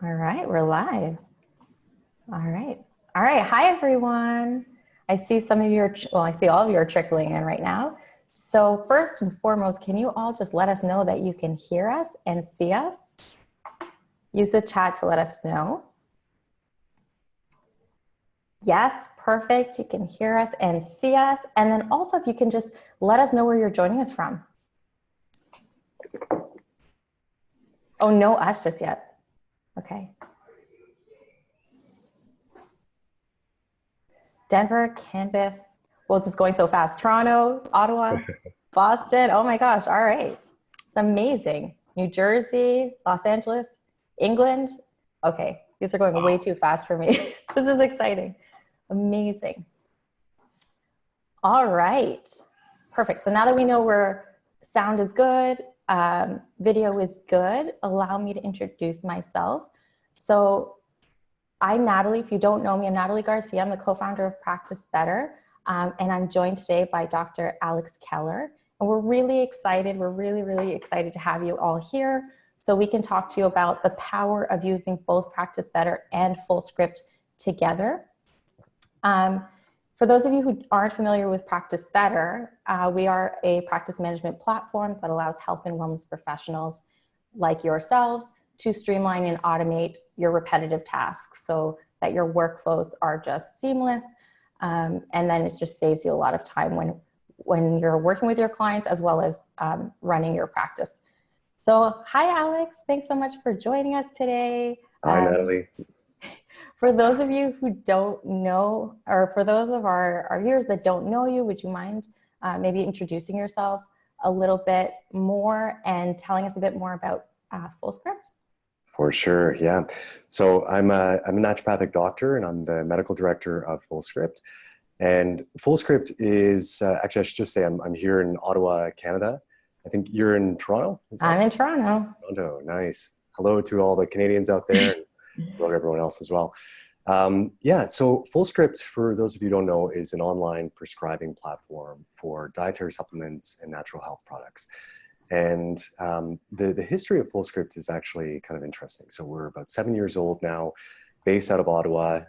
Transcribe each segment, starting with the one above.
All right, we're live. All right. All right. Hi, everyone. I see some of you I see all of you are trickling in right now. So first and foremost, can you all just let us know that you can hear us and see us? Use the chat to let us know. Yes, perfect. You can hear us and see us. And then also, if you can just let us know where you're joining us from. Oh, no us just yet. Okay. Denver, Canvas. Well, it's going so fast. Toronto, Ottawa, Boston. Oh my gosh. All right. It's amazing. New Jersey, Los Angeles, England. Okay. These are going way too fast for me. This is exciting. Amazing. All right. Perfect. So now that we know where sound is good, video is good, allow me to introduce myself. So I'm Natalie. If you don't know me, I'm Natalie Garcia. I'm the co-founder of Practice Better. And I'm joined today by Dr. Alex Keller. And we're really excited. We're really excited to have you all here so we can talk to you about the power of using both Practice Better and Fullscript together. For those of you who aren't familiar with Practice Better, we are a practice management platform that allows health and wellness professionals like yourselves to streamline and automate your repetitive tasks so that your workflows are just seamless. And then it just saves you a lot of time when you're working with your clients as well as running your practice. So hi, Alex. Thanks so much for joining us today. Hi, Natalie. For those of you who don't know, or for those of our viewers that don't know you, would you mind maybe introducing yourself a little bit more and telling us a bit more about Fullscript? For sure, yeah. So I'm a naturopathic doctor and I'm the medical director of Fullscript. And Fullscript is, actually I should just say I'm here in Ottawa, Canada. I think you're in Toronto? I'm in Toronto. Toronto, nice. Hello to all the Canadians out there and hello to everyone else as well. Yeah, so Fullscript, for those of you who don't know, is an online prescribing platform for dietary supplements and natural health products. And the history of Fullscript is actually kind of interesting. So we're about 7 years old now, based out of Ottawa.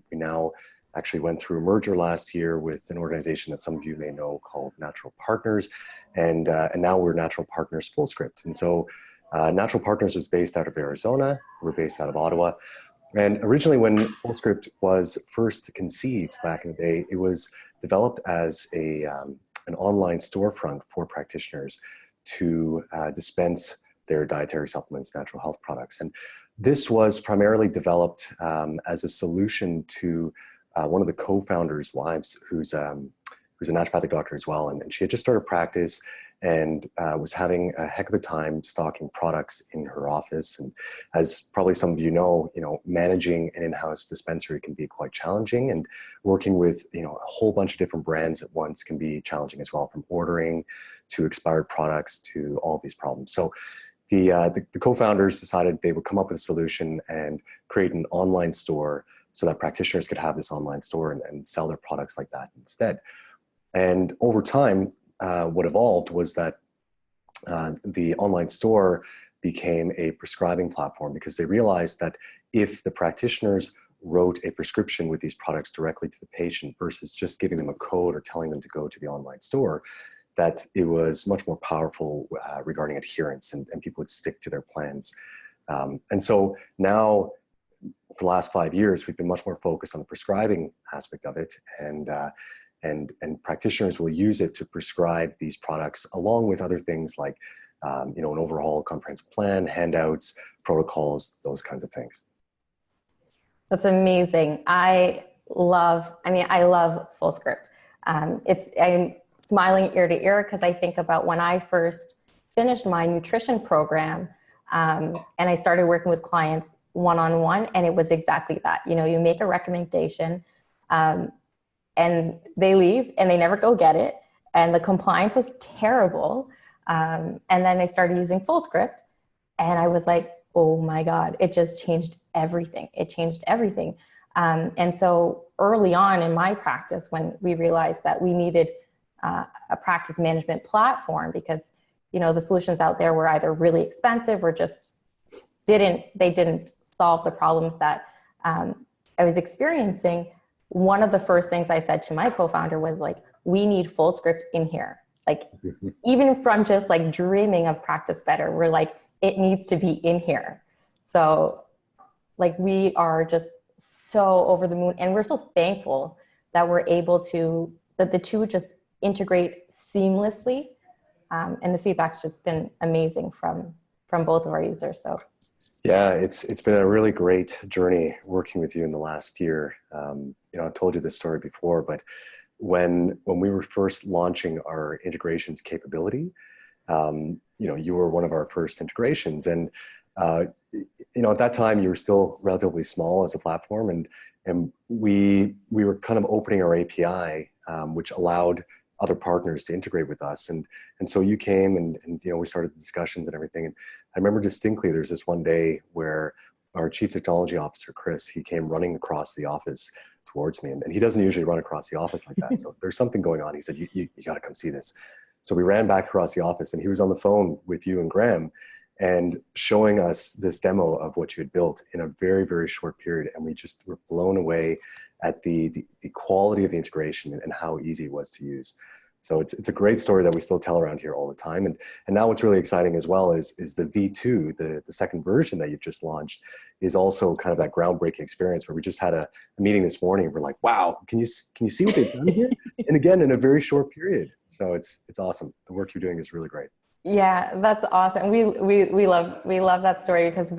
We now actually went through a merger last year with an organization that some of you may know called Natural Partners. And now we're Natural Partners Fullscript. And so Natural Partners was based out of Arizona. We're based out of Ottawa. And originally when Fullscript was first conceived back in the day, it was developed as an online storefront for practitioners to dispense their dietary supplements, natural health products. And this was primarily developed as a solution to one of the co-founders' wives, who's a naturopathic doctor as well. And she had just started practice and was having a heck of a time stocking products in her office. And as probably some of you know, managing an in-house dispensary can be quite challenging, and working with, a whole bunch of different brands at once can be challenging as well, from ordering to expired products to all of these problems. So the co-founders decided they would come up with a solution and create an online store so that practitioners could have this online store and sell their products like that instead. And over time, what evolved was that the online store became a prescribing platform, because they realized that if the practitioners wrote a prescription with these products directly to the patient versus just giving them a code or telling them to go to the online store, that it was much more powerful regarding adherence, and people would stick to their plans. And so now, for the last 5 years, we've been much more focused on the prescribing aspect of it, and practitioners will use it to prescribe these products along with other things like an overall comprehensive plan, handouts, protocols, those kinds of things. That's amazing. I love Fullscript. I'm smiling ear to ear because I think about when I first finished my nutrition program and I started working with clients one-on-one, and it was exactly that. You make a recommendation and they leave and they never go get it. And the compliance was terrible. And then I started using Fullscript and I was like, oh my God, it just changed everything. It changed everything. And so early on in my practice, when we realized that we needed a practice management platform, because, the solutions out there were either really expensive or just didn't solve the problems that I was experiencing, one of the first things I said to my co-founder was like, we need Fullscript in here. Like, even from just like dreaming of Practice Better, we're like, it needs to be in here. So like, we are just so over the moon, and we're so thankful that we're able to, that the two just integrate seamlessly. And the feedback's just been amazing from both of our users. So yeah, it's been a really great journey working with you in the last year. You know, I've told you this story before, but when we were first launching our integrations capability, you know, you were one of our first integrations, and you know, at that time you were still relatively small as a platform, and we were kind of opening our API, which allowed other partners to integrate with us, and so you came and you know, we started the discussions and everything. And I remember distinctly, there's this one day where our chief technology officer, Chris, he came running across the office towards me, and he doesn't usually run across the office like that. So there's something going on. He said, you got to come see this. So we ran back across the office, and he was on the phone with you and Graham and showing us this demo of what you had built in a very, very short period. And we just were blown away at the quality of the integration and how easy it was to use. So it's a great story that we still tell around here all the time. And now what's really exciting as well is the V2, the second version that you've just launched, is also kind of that groundbreaking experience where we just had a meeting this morning. And we're like, wow, can you see what they've done here? And again, in a very short period. So it's awesome. The work you're doing is really great. yeah, that's awesome. We love that story, because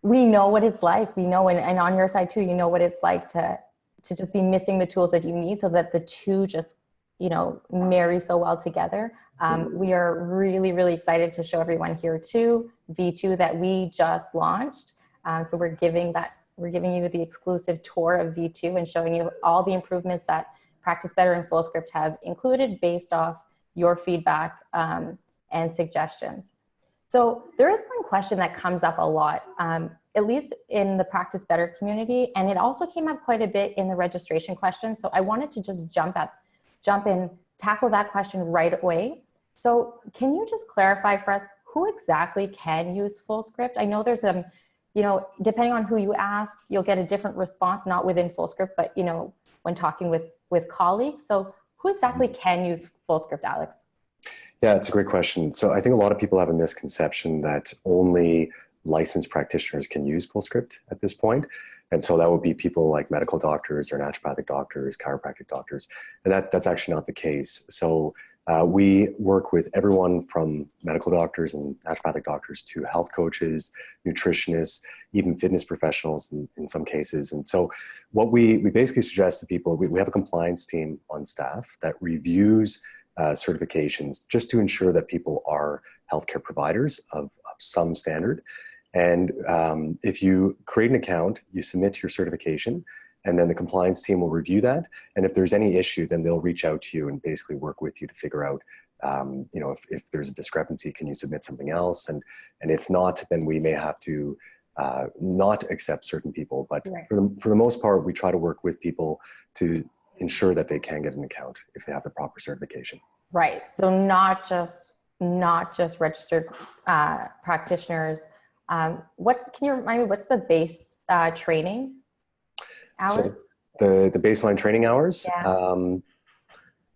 we know what it's like. We know, and on your side too, you know what it's like to just be missing the tools that you need, so that the two just, you know, marry so well together. We are really, really excited to show everyone here too, V2 that we just launched. So we're giving you the exclusive tour of V2 and showing you all the improvements that Practice Better and Fullscript have included based off your feedback and suggestions. So there is one question that comes up a lot, at least in the Practice Better community, and it also came up quite a bit in the registration question. So I wanted to just jump in, tackle that question right away. So can you just clarify for us, who exactly can use Fullscript? I know there's you know, depending on who you ask, you'll get a different response, not within Fullscript, but you know, when talking with colleagues. So who exactly can use Fullscript, Alex? Yeah, it's a great question. So I think a lot of people have a misconception that only licensed practitioners can use Fullscript at this point. And so that would be people like medical doctors or naturopathic doctors, chiropractic doctors. And that's actually not the case. So we work with everyone from medical doctors and naturopathic doctors to health coaches, nutritionists, even fitness professionals in some cases. And so what we basically suggest to people, we have a compliance team on staff that reviews certifications just to ensure that people are healthcare providers of some standard. And if you create an account, you submit your certification, and then the compliance team will review that. And if there's any issue, then they'll reach out to you and basically work with you to figure out, you know, if there's a discrepancy, can you submit something else? And if not, then we may have to not accept certain people. But Right. for the most part, we try to work with people to ensure that they can get an account if they have the proper certification. Right. So not just registered practitioners. Can you remind me, what's the base training hours? So the baseline training hours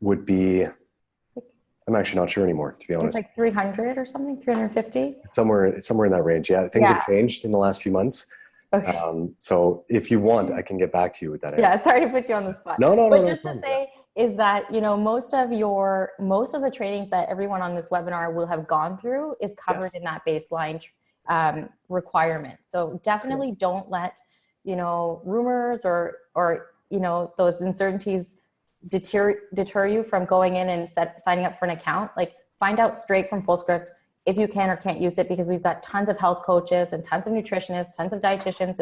would be, I'm actually not sure anymore, to be honest. It's like 300 or something, 350? It's somewhere in that range. Yeah, things have changed in the last few months. Okay. So if you want, I can get back to you with that answer. Yeah, sorry to put you on the spot. No. But just to say is that, you know, most of the trainings that everyone on this webinar will have gone through is covered in that baseline requirement. So definitely don't let, you know, rumors or you know, those uncertainties deter you from going in and signing up for an account. Like, find out straight from Fullscript if you can or can't use it, because we've got tons of health coaches and tons of nutritionists, tons of dietitians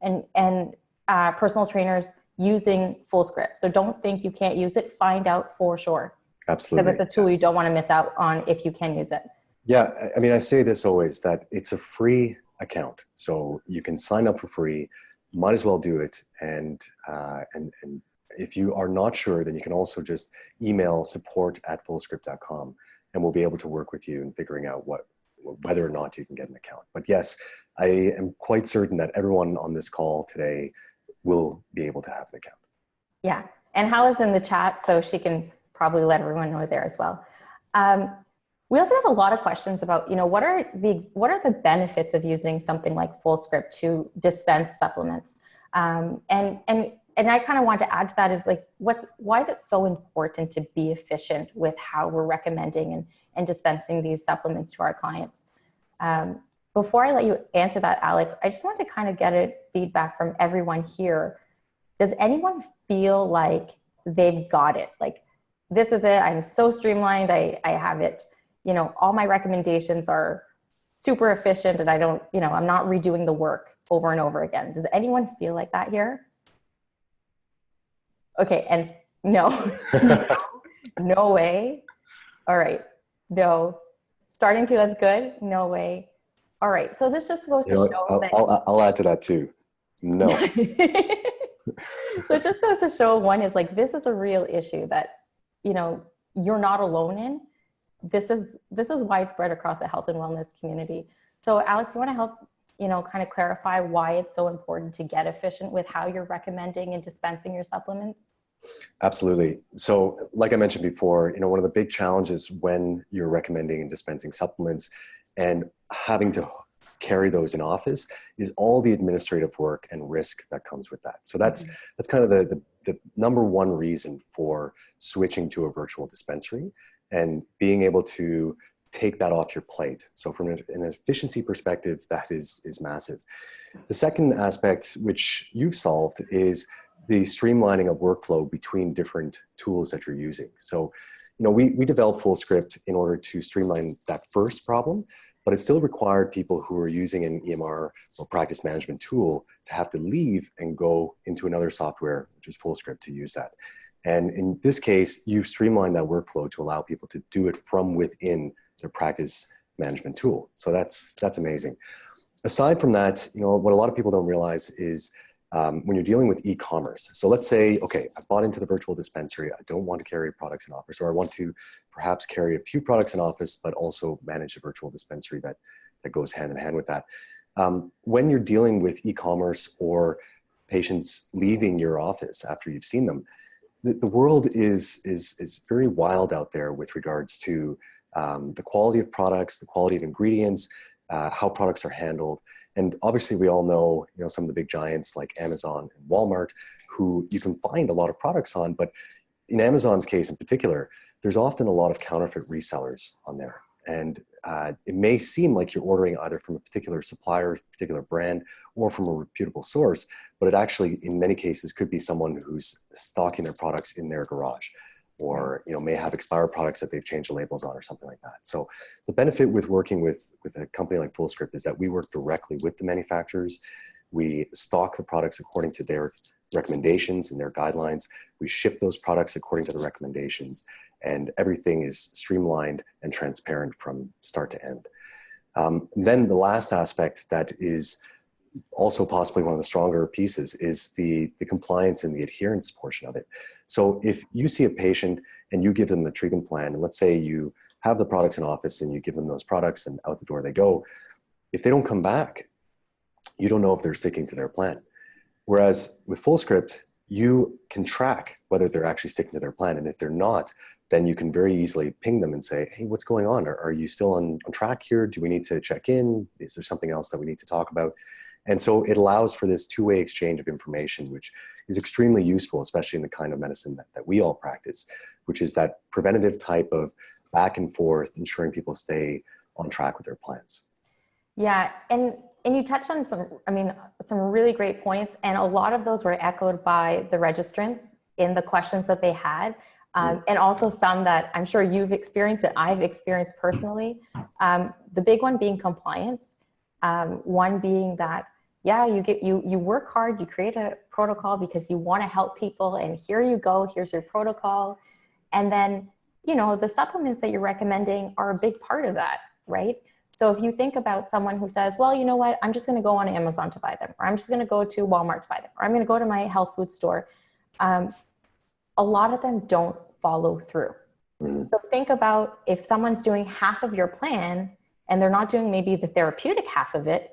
and personal trainers using Fullscript. So don't think you can't use it. Find out for sure. Absolutely. Because it's a tool you don't want to miss out on if you can use it. Yeah, I mean, I say this always, that it's a free account, so you can sign up for free. Might as well do it. And if you are not sure, then you can also just email support@fullscript.com, and we'll be able to work with you in figuring out what whether or not you can get an account. But yes, I am quite certain that everyone on this call today will be able to have an account. Yeah. And Hal is in the chat, so she can probably let everyone know there as well. We also have a lot of questions about, what are the benefits of using something like Fullscript to dispense supplements? And I kind of want to add to that is like, why is it so important to be efficient with how we're recommending and dispensing these supplements to our clients? Before I let you answer that, Alex, I just want to kind of get a feedback from everyone here. Does anyone feel like they've got it? Like, this is it. I'm so streamlined. I have it. All my recommendations are super efficient and I don't, I'm not redoing the work over and over again. Does anyone feel like that here? Okay. And no, no way. All right. No. Starting to, that's good. No way. All right. So this just goes to show that I'll add to that too. No. So it just goes to show, one is like, this is a real issue that, you're not alone in. This is widespread across the health and wellness community. So Alex, you want to help, kind of clarify why it's so important to get efficient with how you're recommending and dispensing your supplements? Absolutely. So like I mentioned before, one of the big challenges when you're recommending and dispensing supplements and having to carry those in office is all the administrative work and risk that comes with that. So that's kind of the number one reason for switching to a virtual dispensary and being able to take that off your plate. So from an efficiency perspective, that is massive. The second aspect, which you've solved, is the streamlining of workflow between different tools that you're using. So, we developed Fullscript in order to streamline that first problem, but it still required people who are using an EMR or practice management tool to have to leave and go into another software, which is Fullscript, to use that. And in this case, you've streamlined that workflow to allow people to do it from within their practice management tool. So that's amazing. Aside from that, what a lot of people don't realize is when you're dealing with e-commerce. So let's say, okay, I bought into the virtual dispensary. I don't want to carry products in office, or I want to perhaps carry a few products in office, but also manage a virtual dispensary that goes hand in hand with that. When you're dealing with e-commerce or patients leaving your office after you've seen them, the world is very wild out there with regards to the quality of products, the quality of ingredients, how products are handled. And obviously we all know, some of the big giants like Amazon and Walmart, who you can find a lot of products on, but in Amazon's case in particular, there's often a lot of counterfeit resellers on there. And it may seem like you're ordering either from a particular supplier, particular brand, or from a reputable source, but it actually, in many cases, could be someone who's stocking their products in their garage, or may have expired products that they've changed the labels on or something like that. So the benefit with working with a company like Fullscript is that we work directly with the manufacturers. We stock the products according to their recommendations and their guidelines. We ship those products according to the recommendations, and everything is streamlined and transparent from start to end. Then the last aspect that is also possibly one of the stronger pieces is the compliance and the adherence portion of it. So if you see a patient and you give them the treatment plan, and let's say you have the products in office and you give them those products and out the door they go, if they don't come back, you don't know if they're sticking to their plan. Whereas with Fullscript, you can track whether they're actually sticking to their plan. And if they're not, then you can very easily ping them and say, hey, what's going on? Are you still on track here? Do we need to check in? Is there something else that we need to talk about? And so it allows for this two-way exchange of information, which is extremely useful, especially in the kind of medicine that we all practice, which is that preventative type of back and forth, ensuring people stay on track with their plans. Yeah, and you touched on some really great points, and a lot of those were echoed by the registrants in the questions that they had, and also some that I'm sure you've experienced that I've experienced personally. The big one being compliance, one being that, yeah, you work hard, you create a protocol because you want to help people, and here you go, here's your protocol. And then, the supplements that you're recommending are a big part of that, right? So if you think about someone who says, well, you know what, I'm just going to go on Amazon to buy them, or I'm just going to go to Walmart to buy them, or I'm going to go to my health food store. A lot of them don't follow through. So think about if someone's doing half of your plan and they're not doing maybe the therapeutic half of it,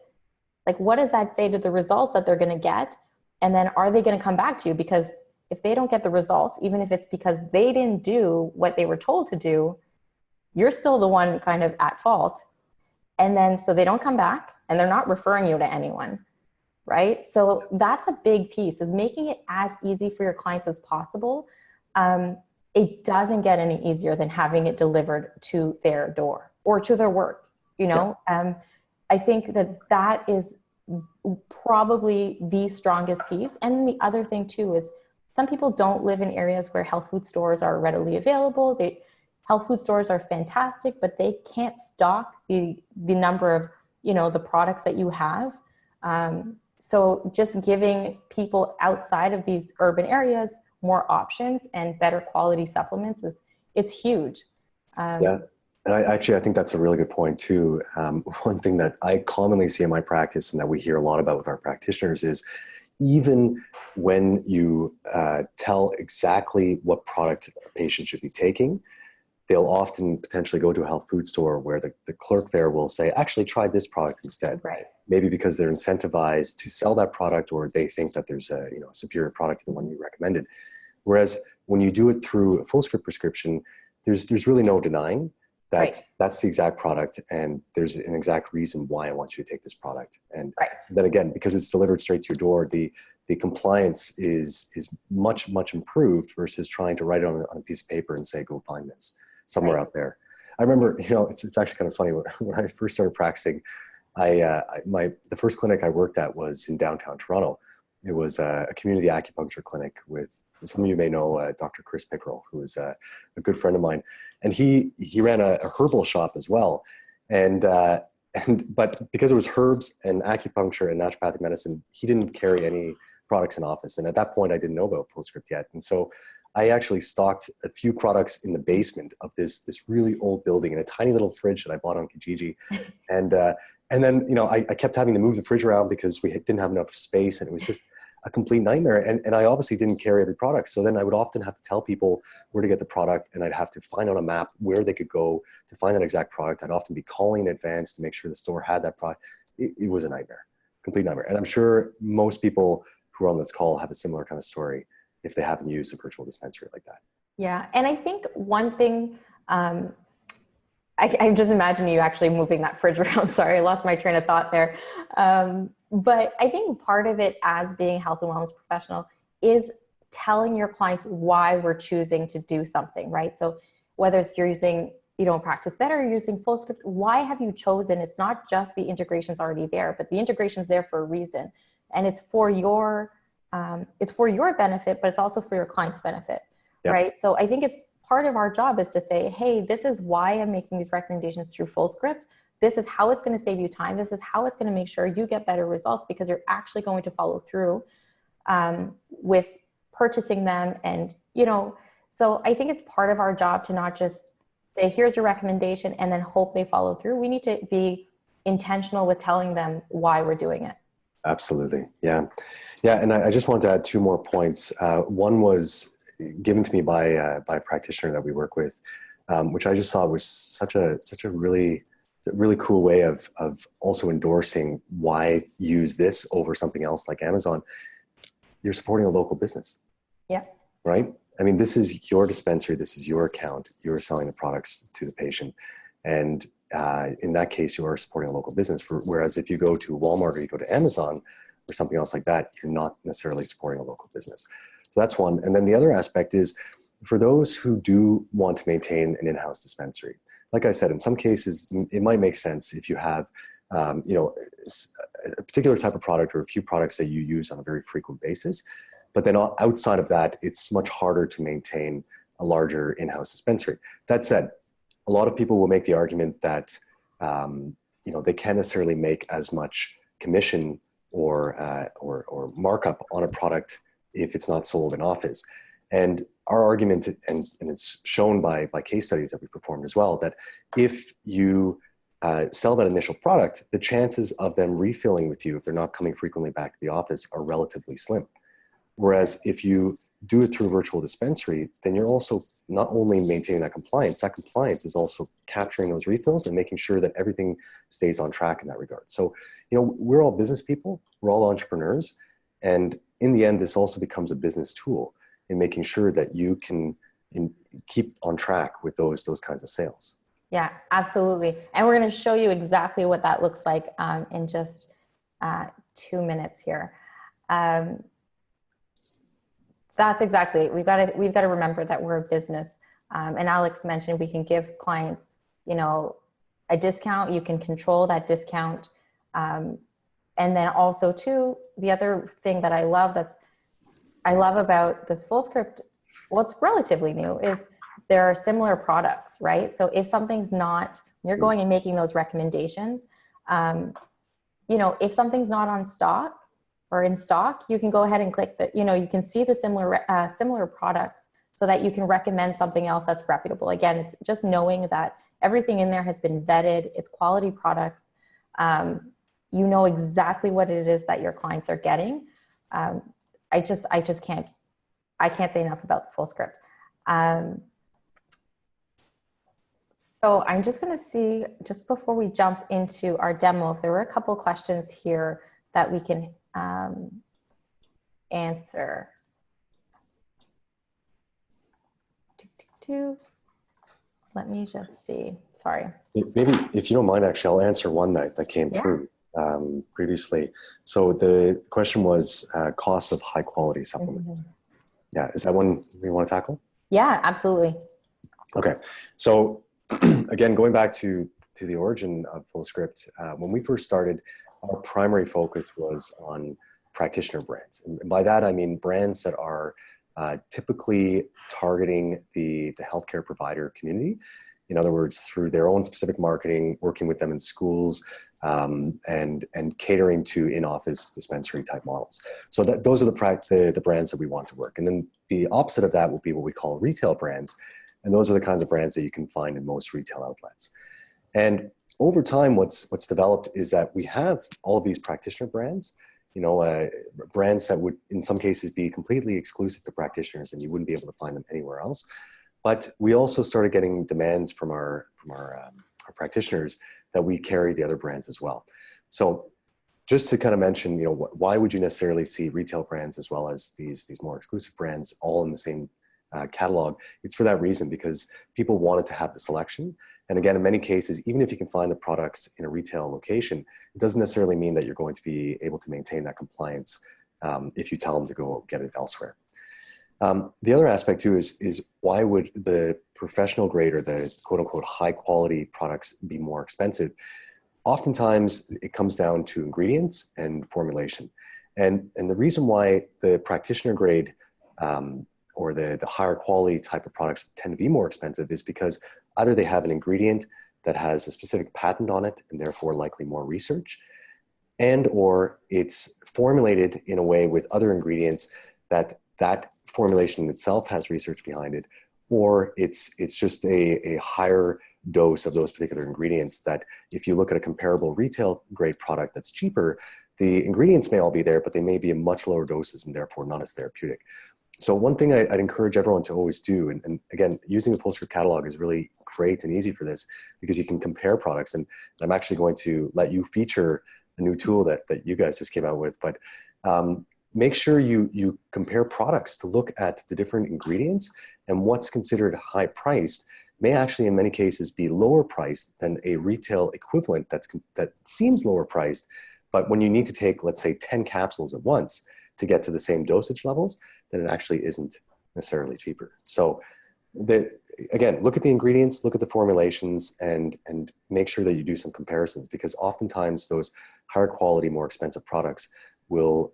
like what does that say to the results that they're going to get? And then are they going to come back to you? Because if they don't get the results, even if it's because they didn't do what they were told to do, you're still the one kind of at fault. And then, so they don't come back and they're not referring you to anyone, right? So that's a big piece, is making it as easy for your clients as possible. It doesn't get any easier than having it delivered to their door or to their work, you know? Yeah. I think that is probably the strongest piece. And the other thing too is some people don't live in areas where health food stores are readily available. Health food stores are fantastic, but they can't stock the number of, you know, the products that you have. So just giving people outside of these urban areas more options and better quality supplements is huge. Yeah. And I think that's a really good point too. One thing that I commonly see in my practice and that we hear a lot about with our practitioners is even when you tell exactly what product a patient should be taking, they'll often potentially go to a health food store where the clerk there will say, actually try this product instead. Right. Maybe because they're incentivized to sell that product, or they think that there's a superior product to the one you recommended. Whereas when you do it through a Fullscript prescription, there's really no denying that right. That's the exact product, and there's an exact reason why I want you to take this product. And right. Then again, because it's delivered straight to your door, the compliance is much, much improved versus trying to write it on a piece of paper and say, go find this somewhere right. out there. I remember, it's actually kind of funny when I first started practicing, the first clinic I worked at was in downtown Toronto. It was a community acupuncture clinic with, some of you may know, Dr. Chris Pickrell, who is a good friend of mine. And he ran a herbal shop as well. But because it was herbs and acupuncture and naturopathic medicine, he didn't carry any products in office. And at that point, I didn't know about Fullscript yet. And so I actually stocked a few products in the basement of this really old building in a tiny little fridge that I bought on Kijiji. And then, I kept having to move the fridge around because we didn't have enough space, and it was just a complete nightmare. And I obviously didn't carry every product. So then I would often have to tell people where to get the product, and I'd have to find on a map where they could go to find that exact product. I'd often be calling in advance to make sure the store had that product. It was a nightmare, complete nightmare. And I'm sure most people who are on this call have a similar kind of story if they haven't used a virtual dispensary like that. Yeah. And I think one thing, I'm just imagining you actually moving that fridge around. Sorry, I lost my train of thought there. But I think part of it as being a health and wellness professional is telling your clients why we're choosing to do something, right? So whether it's you're using, Practice Better, you're using Fullscript, why have you chosen? It's not just the integration's already there, but the integration's there for a reason. And it's for your benefit, but it's also for your client's benefit, yep. Right? So I think it's part of our job is to say, hey, this is why I'm making these recommendations through Fullscript. This is how it's going to save you time. This is how it's going to make sure you get better results, because you're actually going to follow through with purchasing them. And, so I think it's part of our job to not just say, here's your recommendation and then hope they follow through. We need to be intentional with telling them why we're doing it. Absolutely. Yeah. Yeah. And I just wanted to add two more points. One was given to me by a practitioner that we work with, which I just thought was such a really cool way of also endorsing why use this over something else like Amazon. You're supporting a local business. Yeah. Right? I mean, this is your dispensary. This is your account. You're selling the products to the patient. And in that case, you are supporting a local business. Whereas if you go to Walmart or you go to Amazon or something else like that, you're not necessarily supporting a local business. So that's one. And then the other aspect is for those who do want to maintain an in-house dispensary. Like I said, in some cases, it might make sense if you have, a particular type of product or a few products that you use on a very frequent basis. But then outside of that, it's much harder to maintain a larger in-house dispensary. That said, a lot of people will make the argument that, they can't necessarily make as much commission or markup on a product if it's not sold in office. And our argument, and it's shown by case studies that we performed as well, that if you sell that initial product, the chances of them refilling with you, if they're not coming frequently back to the office, are relatively slim. Whereas if you do it through a virtual dispensary, then you're also not only maintaining that compliance is also capturing those refills and making sure that everything stays on track in that regard. So, we're all business people, we're all entrepreneurs. And in the end, this also becomes a business tool in making sure that you can keep on track with those kinds of sales. Yeah, absolutely. And we're going to show you exactly what that looks like in just 2 minutes here. That's exactly it. We've got to remember that we're a business. And Alex mentioned we can give clients, a discount. You can control that discount. And then also too, the other thing that I love about this Fullscript, what's relatively new, is there are similar products, right? So if something's not, you're going and making those recommendations, if something's not on stock or in stock, you can go ahead and click that, you can see the similar products so that you can recommend something else that's reputable. Again, it's just knowing that everything in there has been vetted, it's quality products. You know exactly what it is that your clients are getting. I can't say enough about the Fullscript. So I'm just going to see, just before we jump into our demo, if there were a couple questions here that we can answer. Let me just see. Sorry. Maybe if you don't mind, actually, I'll answer one that came through previously. So the question was cost of high quality supplements. Yeah, is that one you want to tackle? Yeah, absolutely. Okay, so again, going back to the origin of Fullscript, when we first started, our primary focus was on practitioner brands. And by that, I mean brands that are typically targeting the healthcare provider community. In other words, through their own specific marketing, working with them in schools, and catering to in-office dispensary type models. So those are the brands that we want to work. And then the opposite of that will be what we call retail brands. And those are the kinds of brands that you can find in most retail outlets. And over time, what's developed is that we have all of these practitioner brands, brands that would in some cases be completely exclusive to practitioners and you wouldn't be able to find them anywhere else. But we also started getting demands from our practitioners that we carry the other brands as well. So just to kind of mention, why would you necessarily see retail brands as well as these more exclusive brands all in the same catalog? It's for that reason, because people wanted to have the selection. And again, in many cases, even if you can find the products in a retail location, it doesn't necessarily mean that you're going to be able to maintain that compliance if you tell them to go get it elsewhere. The other aspect too is why would the professional grade or the quote unquote high quality products be more expensive? Oftentimes it comes down to ingredients and formulation. And the reason why the practitioner grade or the higher quality type of products tend to be more expensive is because either they have an ingredient that has a specific patent on it and therefore likely more research, and or it's formulated in a way with other ingredients that formulation itself has research behind it, or it's just a higher dose of those particular ingredients that if you look at a comparable retail grade product that's cheaper, the ingredients may all be there, but they may be in much lower doses and therefore not as therapeutic. So one thing I'd encourage everyone to always do, and again, using the Fullscript catalog is really great and easy for this because you can compare products. And I'm actually going to let you feature a new tool that you guys just came out with. But make sure you compare products to look at the different ingredients, and what's considered high priced may actually in many cases be lower priced than a retail equivalent that seems lower priced. But when you need to take, let's say, 10 capsules at once to get to the same dosage levels, then it actually isn't necessarily cheaper. So again, look at the ingredients, look at the formulations, and make sure that you do some comparisons, because oftentimes those higher quality, more expensive products will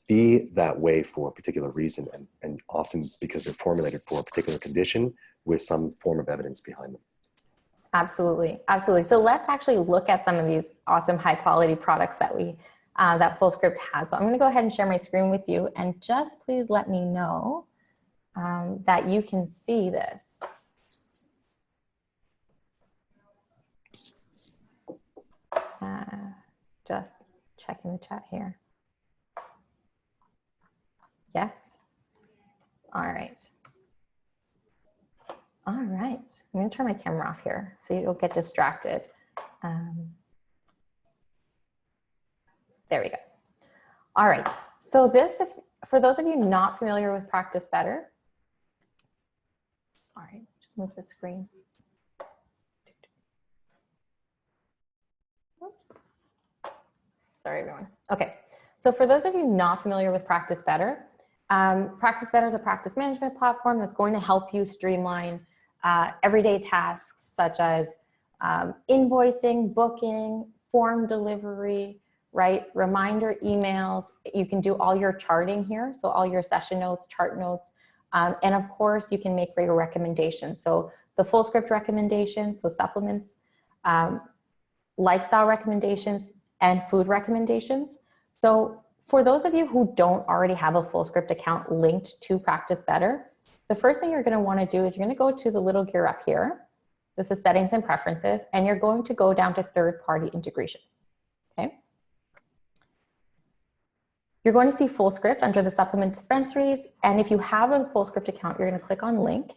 be that way for a particular reason, and often because they're formulated for a particular condition with some form of evidence behind them. Absolutely. Absolutely. So let's actually look at some of these awesome high quality products that that Fullscript has. So I'm going to go ahead and share my screen with you, and just please let me know that you can see this. Just checking the chat here. Yes. All right. All right. I'm going to turn my camera off here so you don't get distracted. There we go. All right. So this, for those of you not familiar with Practice Better, sorry, just move the screen. Oops. Sorry, everyone. Okay. So for those of you not familiar with Practice Better, Practice Better is a practice management platform that's going to help you streamline everyday tasks such as invoicing, booking, form delivery, right? Reminder emails. You can do all your charting here. So all your session notes, chart notes. And of course, you can make your recommendations. So the Fullscript recommendations, so supplements, lifestyle recommendations, and food recommendations. So for those of you who don't already have a Fullscript account linked to Practice Better, the first thing you're going to want to do is you're going to go to the little gear up here. This is settings and preferences, and you're going to go down to third-party integration. Okay. You're going to see Fullscript under the supplement dispensaries, and if you have a Fullscript account, you're going to click on link.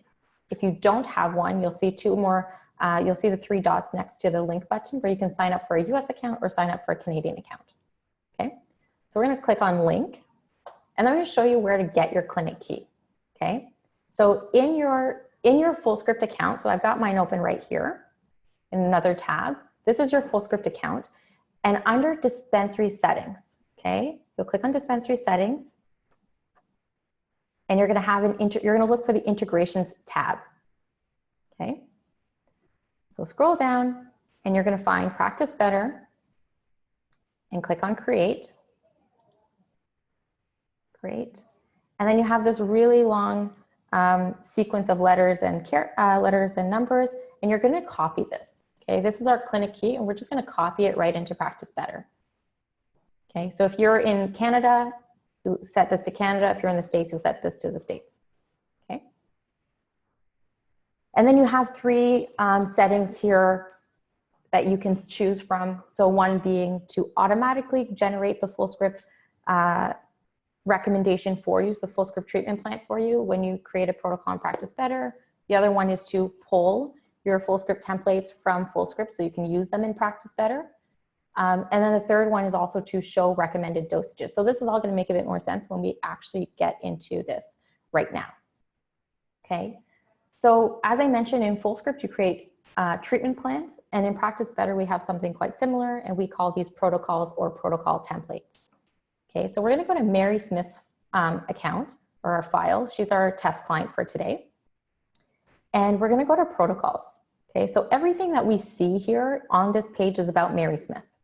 If you don't have one, you'll see two more. You'll see the three dots next to the link button where you can sign up for a US account or sign up for a Canadian account. Okay. So we're going to click on link, and I'm going to show you where to get your clinic key. Okay. So in your Fullscript account, so I've got mine open right here in another tab. This is your Fullscript account, and under dispensary settings, okay, you'll click on dispensary settings, and you're going to have you're going to look for the integrations tab. Okay, so scroll down, and you're going to find Practice Better, and click on create. Great, and then you have this really long sequence of letters and numbers, and you're going to copy this. Okay, this is our clinic key, and we're just going to copy it right into Practice Better. Okay, so if you're in Canada, you set this to Canada. If you're in the States, you set this to the States. Okay, and then you have three settings here that you can choose from. So one being to automatically generate the Fullscript recommendation for you, so the Fullscript treatment plan for you when you create a protocol and Practice Better. The other one is to pull your Fullscript templates from Fullscript so you can use them in Practice Better. And then the third one is also to show recommended dosages. So this is all going to make a bit more sense when we actually get into this right now. Okay, so as I mentioned, in Fullscript you create treatment plans, and in Practice Better we have something quite similar, and we call these protocols or protocol templates. Okay, so we're going to go to Mary Smith's account or our file. She's our test client for today. And we're going to go to protocols. Okay, so everything that we see here on this page is about Mary Smith.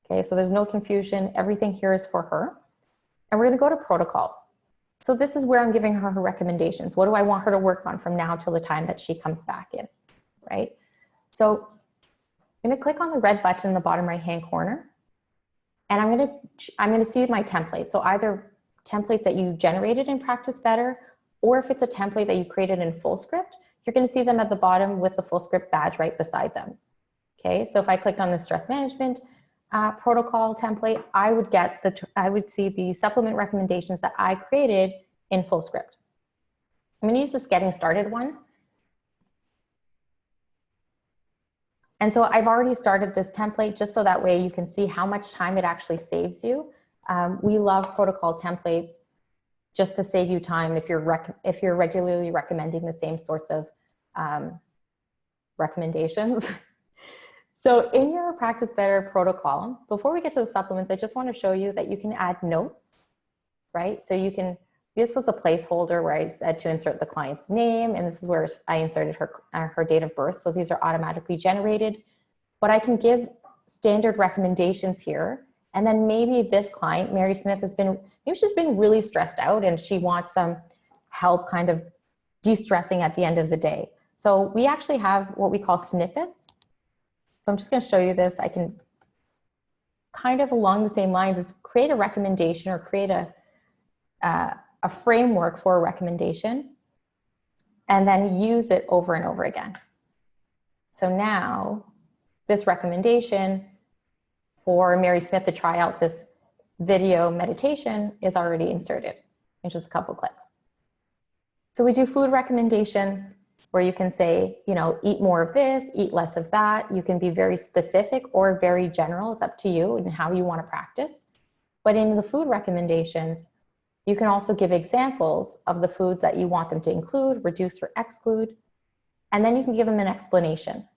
Okay, so there's no confusion. Everything here is for her. And we're going to go to protocols. So this is where I'm giving her her recommendations. What do I want her to work on from now till the time that she comes back in, right? So I'm going to click on the red button in the bottom right-hand corner. And I'm going to see my template. So either templates that you generated in Practice Better, or if it's a template that you created in Fullscript, you're going to see them at the bottom with the Fullscript badge right beside them. Okay, so if I clicked on the stress management protocol template, I would see the supplement recommendations that I created in Fullscript. I'm going to use this getting started one. And so I've already started this template just so that way you can see how much time it actually saves you. We love protocol templates just to save you time if you're regularly recommending the same sorts of recommendations. So in your Practice Better protocol, before we get to the supplements, I just want to show you that you can add notes, right? So you can, this was a placeholder where I said to insert the client's name, and this is where I inserted her date of birth. So these are automatically generated, but I can give standard recommendations here. And then maybe this client, Mary Smith, maybe she's been really stressed out and she wants some help kind of de-stressing at the end of the day. So we actually have what we call snippets. So I'm just going to show you this. I can kind of along the same lines as create a recommendation or create a framework for a recommendation and then use it over and over again. So now this recommendation for Mary Smith to try out this video meditation is already inserted. in just a couple clicks. So we do food recommendations where you can say, you know, eat more of this, eat less of that. You can be very specific or very general. It's up to you and how you want to practice. But in the food recommendations, you can also give examples of the foods that you want them to include, reduce, or exclude. And then you can give them an explanation.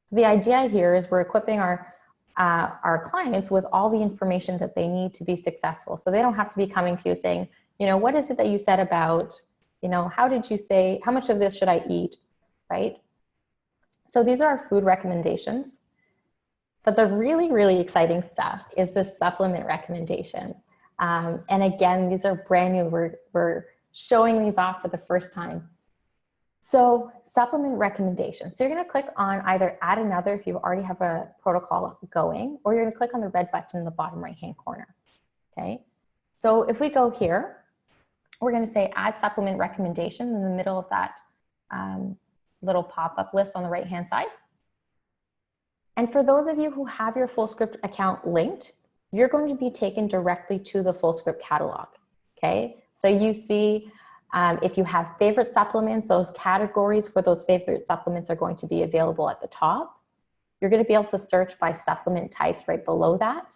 So the idea here is we're equipping our clients with all the information that they need to be successful. So they don't have to be coming to you saying, you know, what is it that you said about, you know, how did you say, how much of this should I eat, right? So these are our food recommendations. But the really, really exciting stuff is the supplement recommendations. And again, these are brand new. We're showing these off for the first time. So supplement recommendations. So you're going to click on either add another if you already have a protocol going, or you're going to click on the red button in the bottom right-hand corner. Okay. So if we go here, we're going to say add supplement recommendation in the middle of that little pop-up list on the right-hand side. And for those of you who have your Fullscript account linked, you're going to be taken directly to the Fullscript catalog. Okay. So you see, if you have favorite supplements, those categories for those favorite supplements are going to be available at the top. You're going to be able to search by supplement types right below that.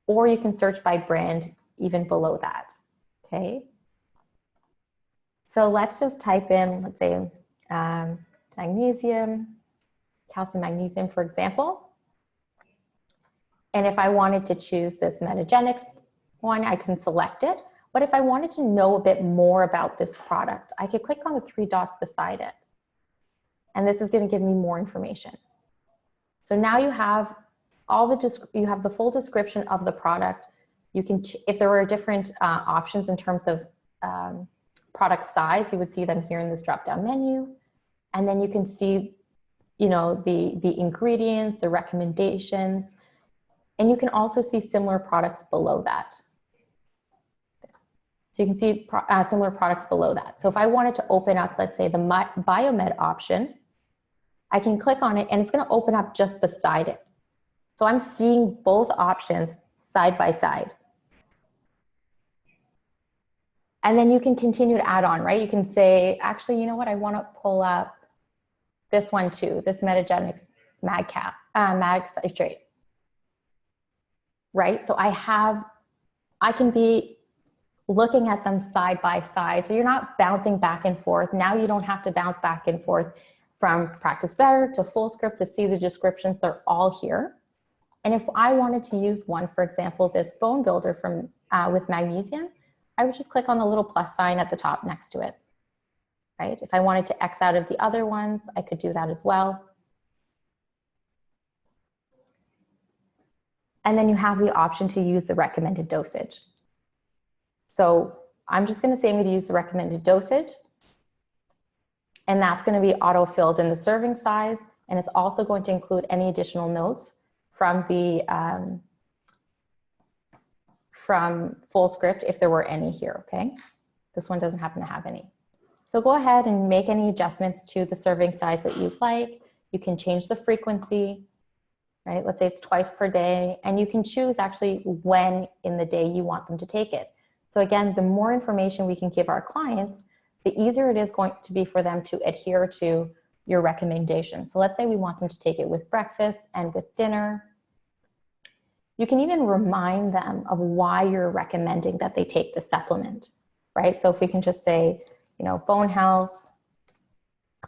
Or you can search by brand even below that, okay? So let's just type in, let's say, magnesium, calcium magnesium, for example. And if I wanted to choose this Metagenics one, I can select it. But if I wanted to know a bit more about this product, I could click on the 3 dots beside it. And this is going to give me more information. So now you have you have the full description of the product. You can, if there were different options in terms of product size, you would see them here in this drop-down menu. And then you can see, you know, the ingredients, the recommendations, and you can also see similar products below that. So you can see similar products below that. So if I wanted to open up, let's say, the Biomed option, I can click on it and it's going to open up just beside it. So I'm seeing both options side by side. And then you can continue to add on, right? You can say, actually, you know what? I want to pull up this one too, this Metagenics mag citrate, right? So I can be looking at them side by side. So you're not bouncing back and forth. Now you don't have to bounce back and forth from Practice Better to Fullscript to see the descriptions. They're all here. And if I wanted to use one, for example, this bone builder from with magnesium, I would just click on the little plus sign at the top next to it, right? If I wanted to X out of the other ones, I could do that as well. And then you have the option to use the recommended dosage. So I'm just going to say I'm going to use the recommended dosage. And that's going to be auto-filled in the serving size. And it's also going to include any additional notes from the from Fullscript if there were any here, okay? This one doesn't happen to have any. So go ahead and make any adjustments to the serving size that you'd like. You can change the frequency, right? Let's say it's twice per day, and you can choose actually when in the day you want them to take it. So again, the more information we can give our clients, the easier it is going to be for them to adhere to your recommendations. So let's say we want them to take it with breakfast and with dinner. You can even remind them of why you're recommending that they take the supplement, right? So if we can just say, you know, bone health,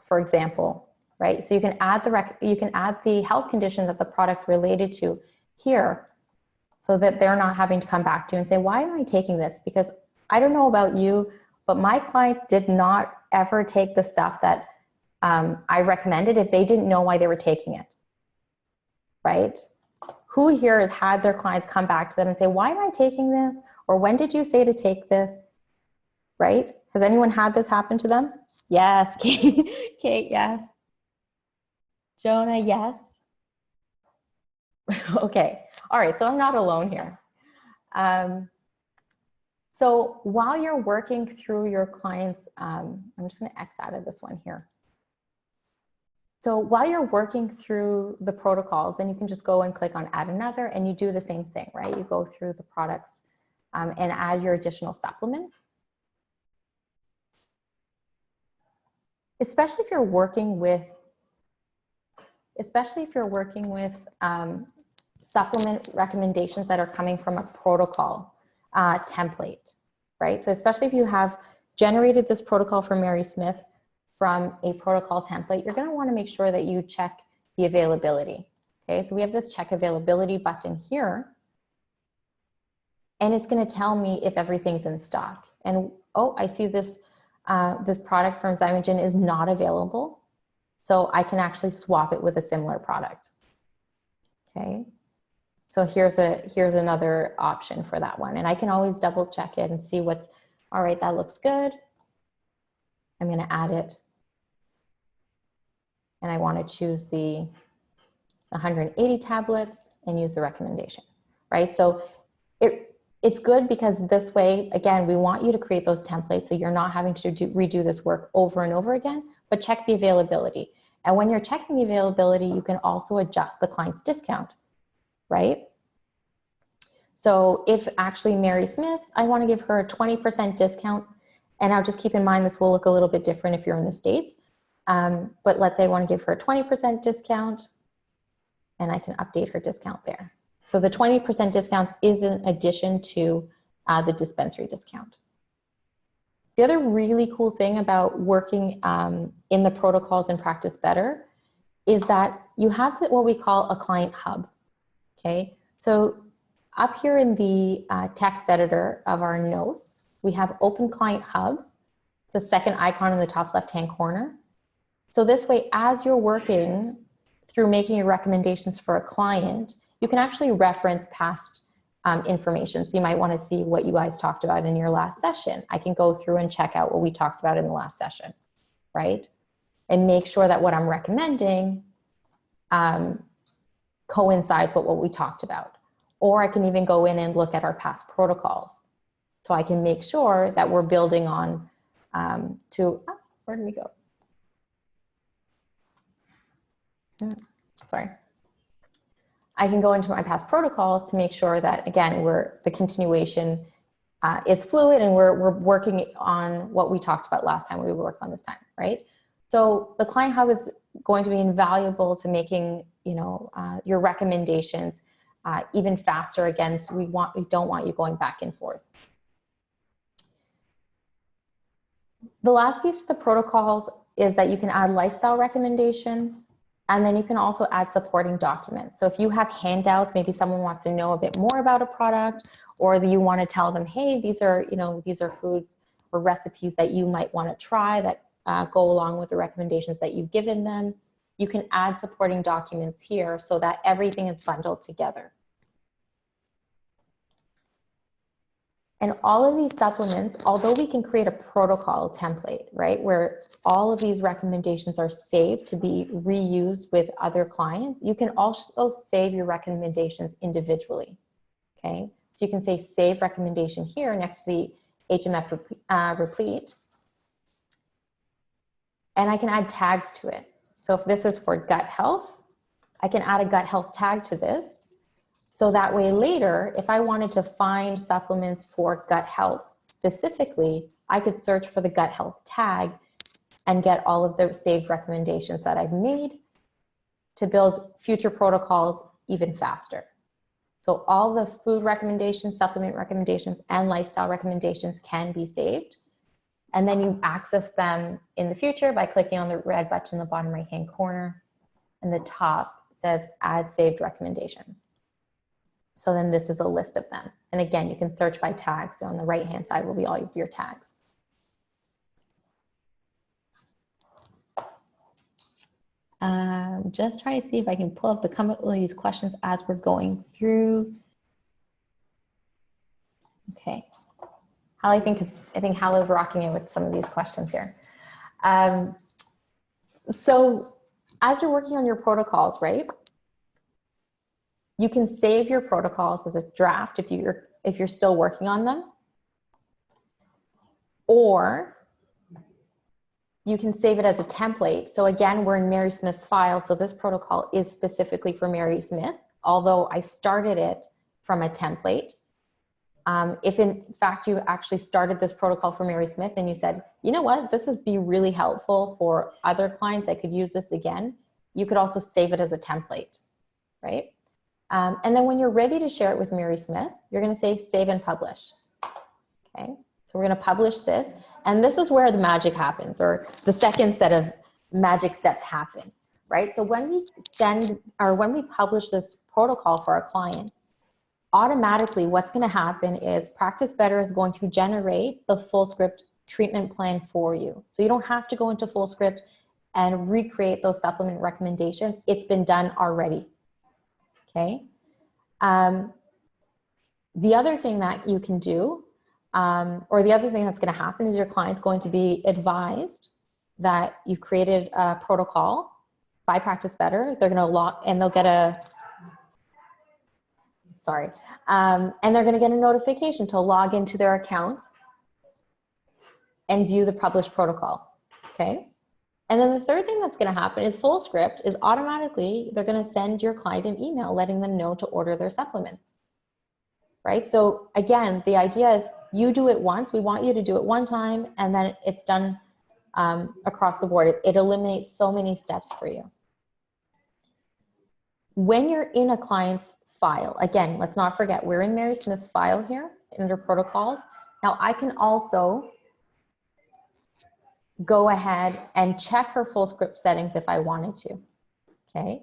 for example, right? So you can add the health condition that the product's related to here, so that they're not having to come back to you and say, why am I taking this? Because I don't know about you, but my clients did not ever take the stuff that I recommended if they didn't know why they were taking it, right? Who here has had their clients come back to them and say, why am I taking this? Or when did you say to take this, right? Has anyone had this happen to them? Yes, Kate, yes. Jonah, yes. Okay, all right, so I'm not alone here. So while you're working through your clients, I'm just gonna X out of this one here. So while you're working through the protocols, then you can just go and click on add another and you do the same thing, right? You go through the products and add your additional supplements. Especially if you're working with supplement recommendations that are coming from a protocol template, right? So especially if you have generated this protocol for Mary Smith from a protocol template, you're going to want to make sure that you check the availability. Okay, so we have this check availability button here, and it's going to tell me if everything's in stock. And oh, I see this this product from Zymogen is not available, so I can actually swap it with a similar product. Okay, so here's another option for that one, and I can always double check it and see what's all right. That looks good. I'm going to add it, and I want to choose the 180 tablets and use the recommendation, right? So it's good because this way, again, we want you to create those templates so you're not having to redo this work over and over again, but check the availability. And when you're checking the availability, you can also adjust the client's discount, right? So if actually Mary Smith, I want to give her a 20% discount, and I'll just keep in mind this will look a little bit different if you're in the States, but let's say I want to give her a 20% discount, and I can update her discount there. So the 20% discounts is in addition to the dispensary discount. The other really cool thing about working in the protocols and practice better is that you have what we call a client hub, okay? So up here in the text editor of our notes, we have Open Client Hub. It's the second icon in the top left-hand corner. So this way, as you're working through making your recommendations for a client, you can actually reference past information. So you might want to see what you guys talked about in your last session. I can go through and check out what we talked about in the last session, right? And make sure that what I'm recommending coincides with what we talked about. Or I can even go in and look at our past protocols. So I can make sure that we're building on where did we go? Sorry. I can go into my past protocols to make sure that, again, the continuation is fluid and we're working on what we talked about last time we worked on this time, right? So the Client Hub is going to be invaluable to making, your recommendations even faster. Again, so we don't want you going back and forth. The last piece of the protocols is that you can add lifestyle recommendations, and then you can also add supporting documents. So if you have handouts, maybe someone wants to know a bit more about a product, or you want to tell them, hey, these are foods or recipes that you might want to try that go along with the recommendations that you've given them. You can add supporting documents here so that everything is bundled together. And all of these supplements, although we can create a protocol template, right, where all of these recommendations are saved to be reused with other clients, you can also save your recommendations individually, okay? So you can say save recommendation here next to the HMF replete, and I can add tags to it. So if this is for gut health, I can add a gut health tag to this. So that way later, if I wanted to find supplements for gut health specifically, I could search for the gut health tag and get all of the saved recommendations that I've made to build future protocols even faster. So all the food recommendations, supplement recommendations, and lifestyle recommendations can be saved. And then you access them in the future by clicking on the red button in the bottom right-hand corner. And the top says add saved recommendations. So then this is a list of them. And again, you can search by tags. So on the right-hand side will be all of your tags. Just trying to see if I can pull up a couple of these questions as we're going through. Okay. Hallie, I think Hallie's rocking it with some of these questions here. So as you're working on your protocols, right? You can save your protocols as a draft if you're still working on them, or you can save it as a template. So again, we're in Mary Smith's file, so this protocol is specifically for Mary Smith, although I started it from a template. If in fact you actually started this protocol for Mary Smith and you said, you know what, this would be really helpful for other clients, I could use this again, you could also save it as a template, right? And then when you're ready to share it with Mary Smith, you're going to say save and publish. Okay, so we're going to publish this, and this is where the magic happens, or the second set of magic steps happen, right? So when we send, or when we publish this protocol for our clients, automatically what's going to happen is Practice Better is going to generate the Fullscript treatment plan for you. So you don't have to go into Fullscript and recreate those supplement recommendations. It's been done already. Okay. The other thing that you can do, or the other thing that's going to happen, is your client's going to be advised that you've created a protocol by Practice Better. They're going to log, and they'll get a, sorry, and they're going to get a notification to log into their accounts and view the published protocol. Okay. And then the third thing that's going to happen is Fullscript is automatically, they're going to send your client an email letting them know to order their supplements, right? So again, the idea is you do it once. We want you to do it one time, and then it's done across the board. It eliminates so many steps for you. When you're in a client's file, again, let's not forget, we're in Mary Smith's file here under protocols. Now I can also go ahead and check her Fullscript settings if I wanted to, okay?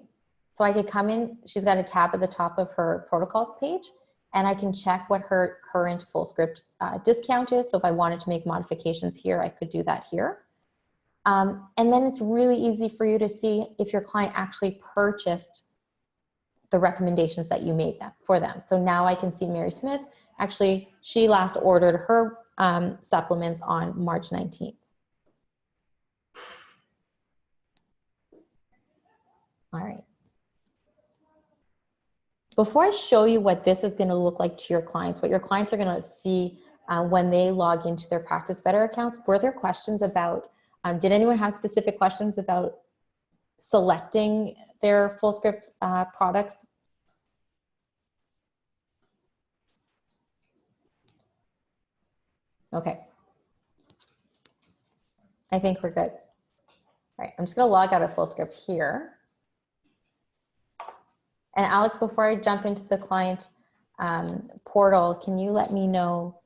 So I could come in, she's got a tab at the top of her protocols page, and I can check what her current Fullscript discount is. So if I wanted to make modifications here, I could do that here. And then it's really easy for you to see if your client actually purchased the recommendations that you made for them. So now I can see Mary Smith, actually, she last ordered her supplements on March 19th. All right. Before I show you what this is going to look like to your clients, what your clients are going to see when they log into their Practice Better accounts, were there questions about, did anyone have specific questions about selecting their Fullscript products? Okay. I think we're good. All right, I'm just going to log out of Fullscript here. And Alex, before I jump into the client portal, can you let me know,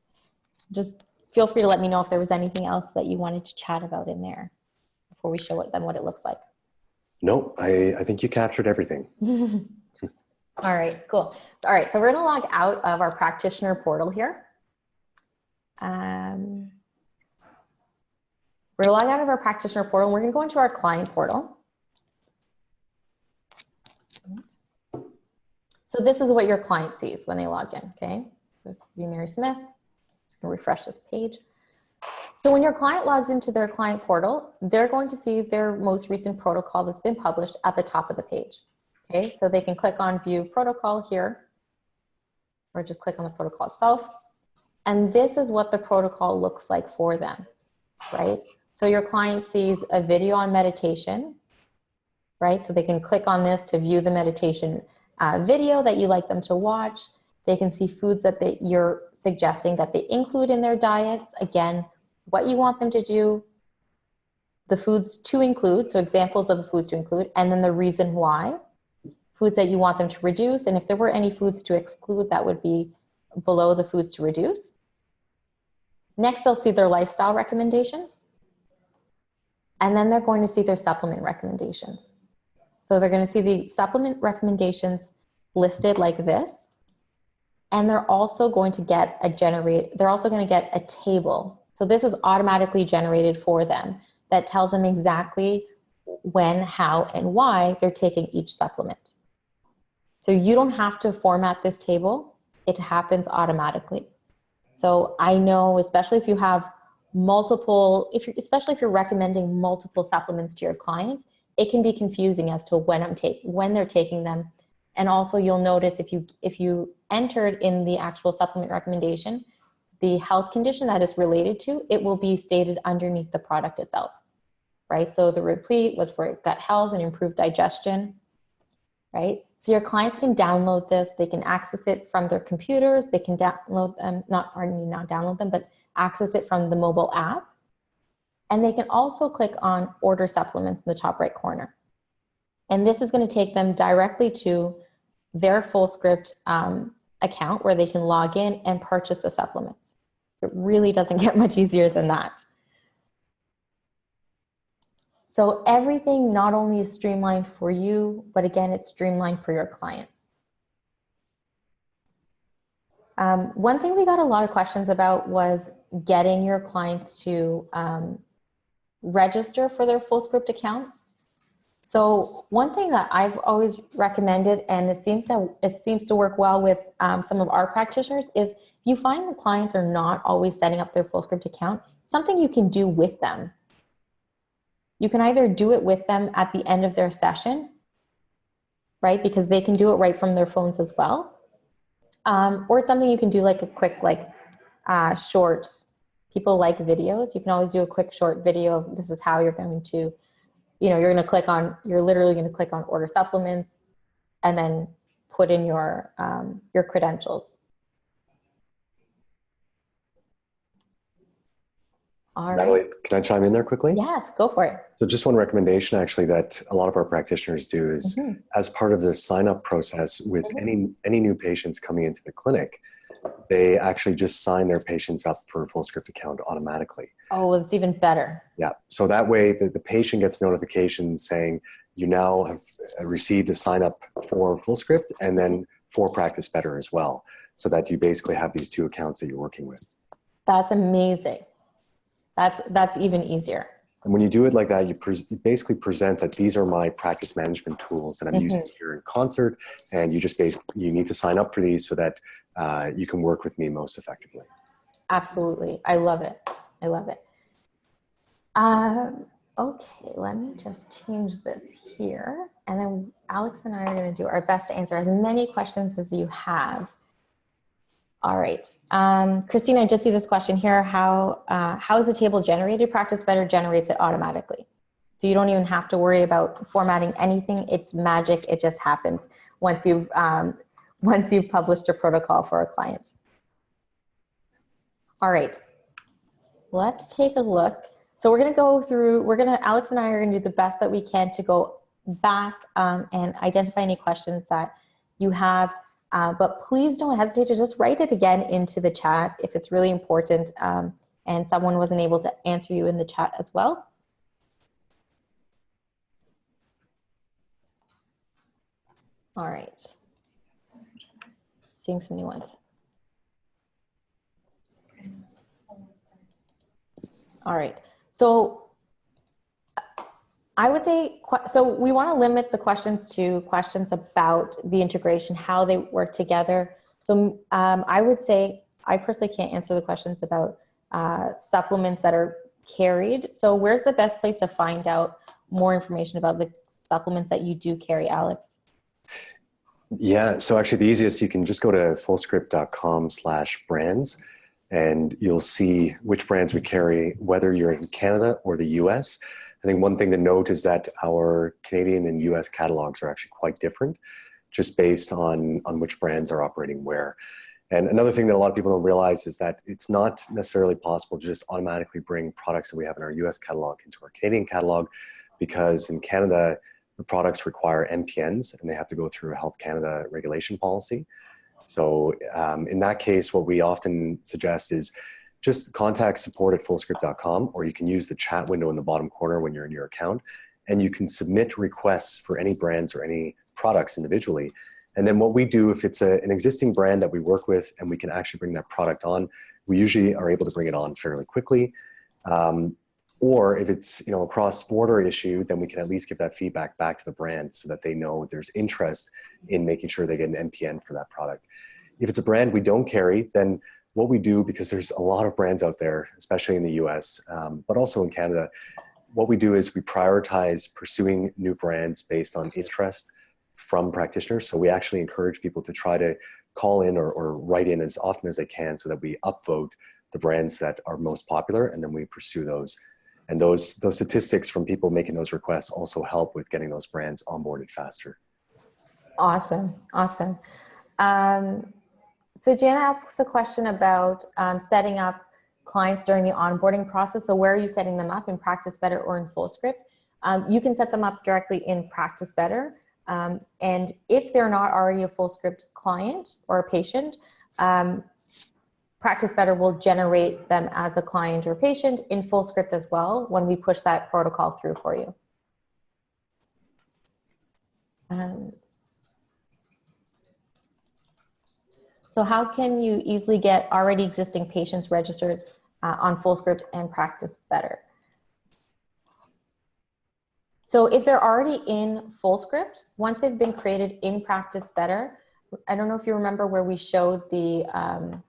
just feel free to let me know if there was anything else that you wanted to chat about in there before we show them what it looks like. No, I think you captured everything. All right, cool. All right, so we're gonna log out of our practitioner portal here. We're gonna log out of our practitioner portal and we're gonna go into our client portal. So this is what your client sees when they log in, okay? So be Mary Smith, just gonna refresh this page. So when your client logs into their client portal, they're going to see their most recent protocol that's been published at the top of the page, okay? So they can click on view protocol here, or just click on the protocol itself. And this is what the protocol looks like for them, right? So your client sees a video on meditation, right? So they can click on this to view the meditation video that you like them to watch. They can see foods that you're suggesting that they include in their diets. Again, what you want them to do, the foods to include, so examples of the foods to include, and then the reason why, foods that you want them to reduce, and if there were any foods to exclude, that would be below the foods to reduce. Next, they'll see their lifestyle recommendations, and then they're going to see their supplement recommendations. So they're going to see the supplement recommendations listed like this, and they're also going to get a table. So this is automatically generated for them that tells them exactly when, how, and why they're taking each supplement. So you don't have to format this table. It happens automatically. So I know, especially if you have especially if you're recommending multiple supplements to your clients, it can be confusing as to when they're taking them. And also you'll notice if you entered in the actual supplement recommendation, the health condition that is related to, it will be stated underneath the product itself, right? So the Replete was for gut health and improved digestion, right? So your clients can download this. They can access it from their computers. They can download them, not download them, but access it from the mobile app. And they can also click on order supplements in the top right corner. And this is going to take them directly to their Fullscript account where they can log in and purchase the supplements. It really doesn't get much easier than that. So everything not only is streamlined for you, but again, it's streamlined for your clients. One thing we got a lot of questions about was getting your clients to register for their Fullscript accounts. So one thing that I've always recommended, and it seems to work well with some of our practitioners, is if you find the clients are not always setting up their Fullscript account, something you can do with them. You can either do it with them at the end of their session, right? Because they can do it right from their phones as well. Or it's something you can do like a quick, short, people like videos. You can always do a quick short video of this is how you're going to, you're literally going to click on order supplements and then put in your credentials. All right. Natalie, can I chime in there quickly? Yes, go for it. So just one recommendation actually that a lot of our practitioners do is as part of the sign-up process with any new patients coming into the clinic, they actually just sign their patients up for a Fullscript account automatically. Oh, it's even better. Yeah. So that way the patient gets notification saying you now have received a sign up for Fullscript and then for Practice Better as well. So that you basically have these two accounts that you're working with. That's amazing. That's even easier. And when you do it like that, you basically present that these are my practice management tools that I'm using here in concert, and you just you need to sign up for these so that you can work with me most effectively. Absolutely. I love it. I love it. Okay, let me just change this here. And then Alex and I are going to do our best to answer as many questions as you have. All right. Christine, I just see this question here. How is the table generated? Practice Better generates it automatically. So you don't even have to worry about formatting anything. It's magic. It just happens once you've published a protocol for a client. All right. Let's take a look. So we're going to go through, Alex and I are going to do the best that we can to go back and identify any questions that you have. But please don't hesitate to just write it again into the chat if it's really important and someone wasn't able to answer you in the chat as well. All right. Seeing some new ones. All right. So I would say, so we want to limit the questions to questions about the integration, how they work together. So I would say, I personally can't answer the questions about supplements that are carried. So where's the best place to find out more information about the supplements that you do carry, Alex? Yeah, so actually the easiest, you can just go to fullscript.com/brands and you'll see which brands we carry, whether you're in Canada or the US. I think one thing to note is that our Canadian and US catalogs are actually quite different, just based on which brands are operating where. And another thing that a lot of people don't realize is that it's not necessarily possible to just automatically bring products that we have in our US catalog into our Canadian catalog, because in Canada, the products require MPNs and they have to go through a Health Canada regulation policy. So in that case, what we often suggest is just contact support@fullscript.com, or you can use the chat window in the bottom corner when you're in your account, and you can submit requests for any brands or any products individually. And then what we do, if it's an existing brand that we work with and we can actually bring that product on, we usually are able to bring it on fairly quickly. Or if it's a cross-border issue, then we can at least give that feedback back to the brand so that they know there's interest in making sure they get an NPN for that product. If it's a brand we don't carry, then what we do, because there's a lot of brands out there, especially in the US, but also in Canada, what we do is we prioritize pursuing new brands based on interest from practitioners. So we actually encourage people to try to call in or write in as often as they can so that we upvote the brands that are most popular, and then we pursue those. And those statistics from people making those requests also help with getting those brands onboarded faster. Awesome. Awesome. So Jana asks a question about setting up clients during the onboarding process. So where are you setting them up, in Practice Better or in FullScript? You can set them up directly in Practice Better. And if they're not already a FullScript client or a patient, Practice Better will generate them as a client or patient in FullScript as well when we push that protocol through for you. So how can you easily get already existing patients registered on FullScript and Practice Better? So if they're already in FullScript, once they've been created in Practice Better, I don't know if you remember where we showed the, I'm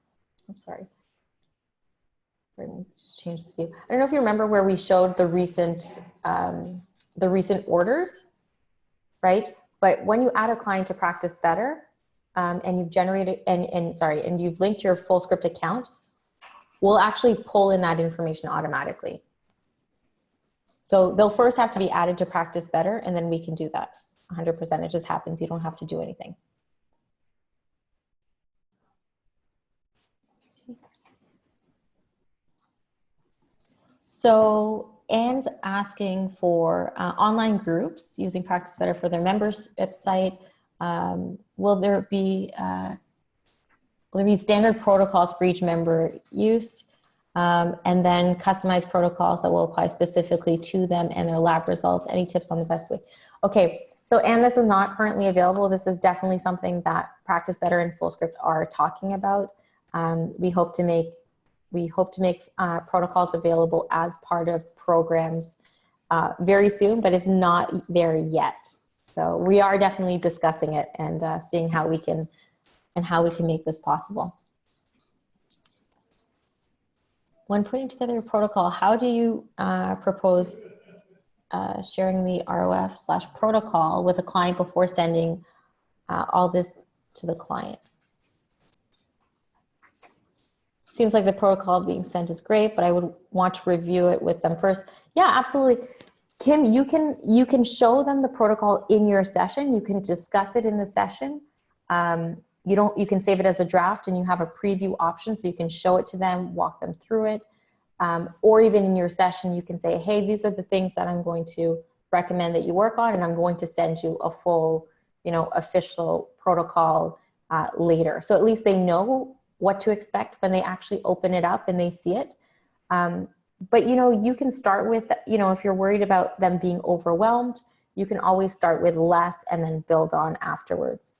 sorry, let me just change this view. I don't know if you remember where we showed the recent orders, right? But when you add a client to Practice Better, and you've generated, and you've linked your FullScript account, we'll actually pull in that information automatically. So they'll first have to be added to Practice Better, and then we can do that 100%. It just happens. You don't have to do anything. So Anne's asking for online groups using Practice Better for their membership site. Will there be standard protocols for each member use, and then customized protocols that will apply specifically to them and their lab results? Any tips on the best way? Okay, so Anne, this is not currently available. This is definitely something that Practice Better and FullScript are talking about. We hope to make protocols available as part of programs very soon, but it's not there yet. So we are definitely discussing it and seeing how we can make this possible. When putting together a protocol, how do you propose sharing the ROF/protocol with a client before sending all this to the client? Seems like the protocol being sent is great, but I would want to review it with them first. Yeah, absolutely. Kim, you can show them the protocol in your session. You can discuss it in the session. You can save it as a draft, and you have a preview option, so you can show it to them, walk them through it. Or even in your session, you can say, hey, these are the things that I'm going to recommend that you work on, and I'm going to send you a full, official protocol later. So at least they know what to expect when they actually open it up and they see it. But, you can start with, if you're worried about them being overwhelmed, you can always start with less and then build on afterwards.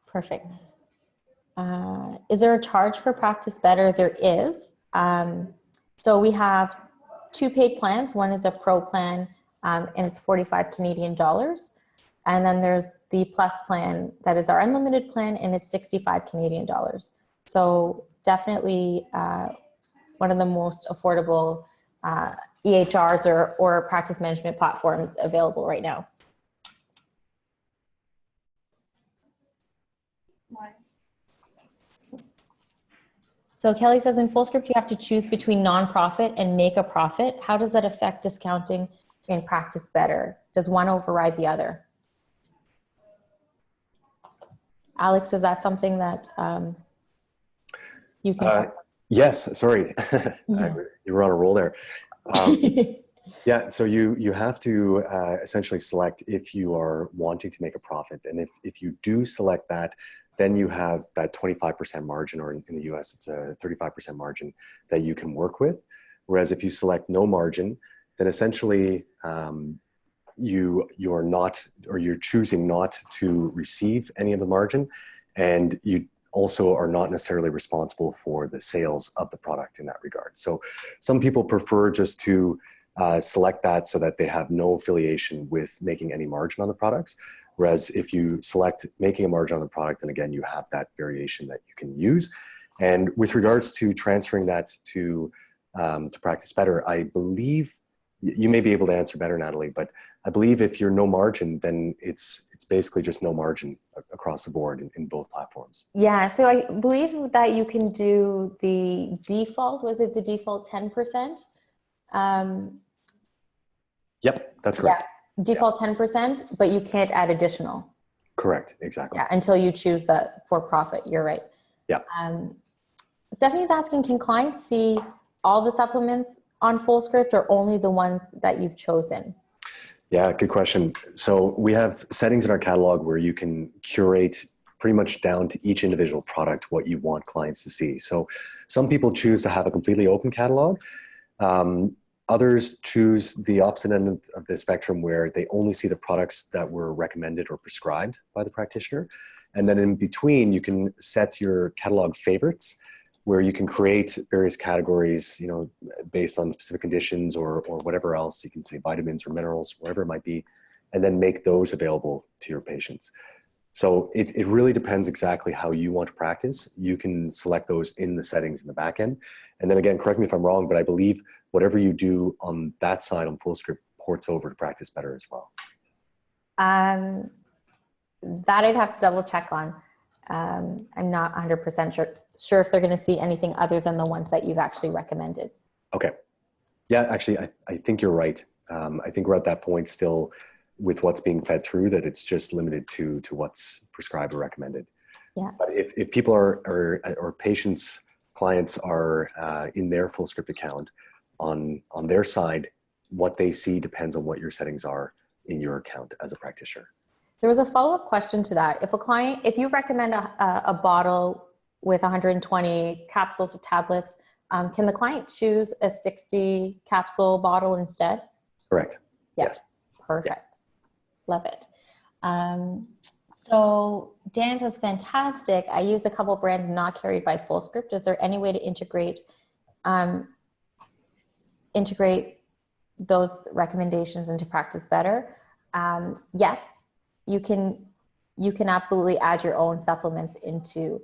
Perfect. Is there a charge for Practice Better? There is. So we have 2 paid plans. One is a pro plan, and it's 45 Canadian dollars. And then there's the plus plan that is our unlimited plan, and it's 65 Canadian dollars. So definitely one of the most affordable EHRs or practice management platforms available right now. So Kelly says in FullScript, you have to choose between nonprofit and make a profit. How does that affect discounting in Practice Better? Does one override the other? Alex, is that something that you can? Yes, sorry. Yeah. You were on a roll there. Yeah, so you have to essentially select if you are wanting to make a profit. And if you do select that, then you have that 25% margin, or in the US, it's a 35% margin that you can work with. Whereas if you select no margin, then essentially you're not, or you're choosing not to receive any of the margin, and you also are not necessarily responsible for the sales of the product in that regard. So some people prefer just to select that so that they have no affiliation with making any margin on the products. Whereas if you select making a margin on the product, then again, you have that variation that you can use. And with regards to transferring that to Practice Better, I believe, you may be able to answer better, Natalie, but I believe if you're no margin, then it's basically just no margin across the board in both platforms. Yeah, so I believe that you can do the default, was it the default 10%? Yep, that's correct. Yeah. Default 10%, but you can't add additional. Correct, exactly. Yeah, until you choose the for-profit. You're right. Yeah. Stephanie's asking, can clients see all the supplements on Fullscript or only the ones that you've chosen? Yeah, good question. So we have settings in our catalog where you can curate pretty much down to each individual product what you want clients to see. So some people choose to have a completely open catalog. Others choose the opposite end of the spectrum where they only see the products that were recommended or prescribed by the practitioner. And then in between, you can set your catalog favorites where you can create various categories, you know, based on specific conditions or whatever else. You can say vitamins or minerals, whatever it might be, and then make those available to your patients. So it really depends exactly how you want to practice. You can select those in the settings in the back end. And then again, correct me if I'm wrong, but I believe whatever you do on that side on Fullscript ports over to Practice Better as well. That I'd have to double check on. I'm not 100% sure if they're going to see anything other than the ones that you've actually recommended. Okay. Yeah, actually, I think you're right. I think we're at that point still with what's being fed through that it's just limited to what's prescribed or recommended. Yeah. But if people or patients, clients are in their Fullscript account on their side, what they see depends on what your settings are in your account as a practitioner. There was a follow-up question to that. If you recommend a bottle with 120 capsules of tablets, can the client choose a 60 capsule bottle instead? Correct. Yeah. Yes. Perfect. Yeah. Love it. So Dan says, fantastic. I use a couple brands not carried by Fullscript. Is there any way to integrate those recommendations into Practice Better? Yes, you can absolutely add your own supplements into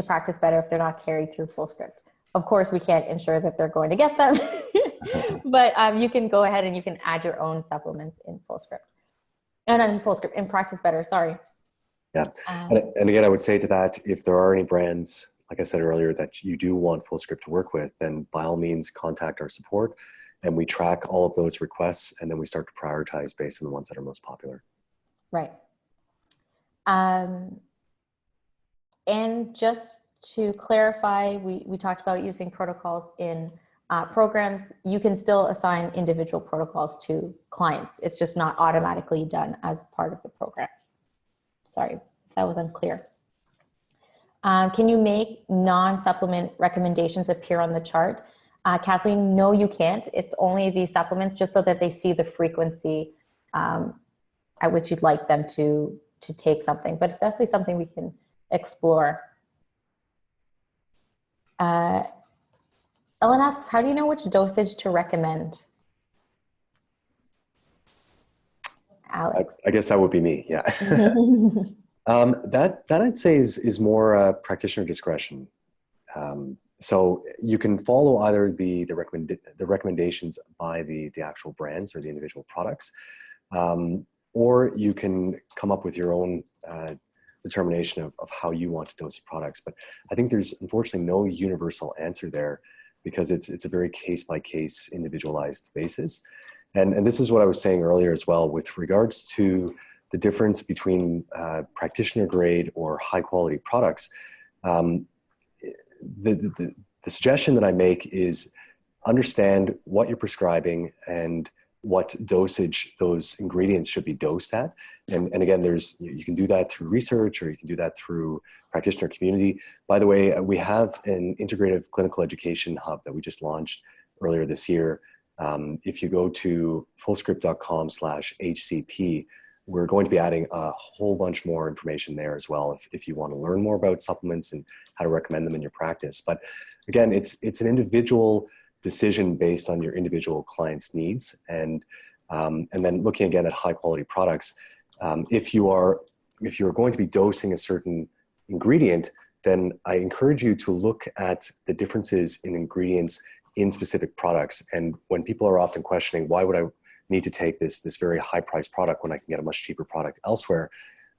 Practice Better if they're not carried through Fullscript. Of course, we can't ensure that they're going to get them, but you can go ahead and you can add your own supplements in Fullscript. And in Fullscript, in Practice Better, sorry. Yeah, and again, I would say to that, if there are any brands, like I said earlier, that you do want Fullscript to work with, then by all means contact our support, and we track all of those requests, and then we start to prioritize based on the ones that are most popular. Right. And just to clarify, we talked about using protocols in programs. You can still assign individual protocols to clients. It's just not automatically done as part of the program. Sorry, if that was unclear. Can you make non-supplement recommendations appear on the chart? Kathleen, no, you can't. It's only the supplements, just so that they see the frequency at which you'd like them to take something. But it's definitely something we can explore. Ellen asks, how do you know which dosage to recommend? Alex. I guess that would be me, yeah. That I'd say is more practitioner discretion. So you can follow either the recommendations by the actual brands or the individual products, or you can come up with your own determination of how you want to dose the products. But I think there's unfortunately no universal answer there, because it's a very case-by-case individualized basis. And this is what I was saying earlier as well with regards to the difference between practitioner grade or high quality products. The suggestion that I make is understand what you're prescribing and what dosage those ingredients should be dosed at. And again, you can do that through research, or you can do that through practitioner community. By the way, we have an integrative clinical education hub that we just launched earlier this year. If you go to fullscript.com/HCP, we're going to be adding a whole bunch more information there as well if you want to learn more about supplements and how to recommend them in your practice. But again, it's an individual decision based on your individual client's needs. And then looking again at high quality products, if you're going to be dosing a certain ingredient, then I encourage you to look at the differences in ingredients in specific products. And when people are often questioning, why would I need to take this very high priced product when I can get a much cheaper product elsewhere?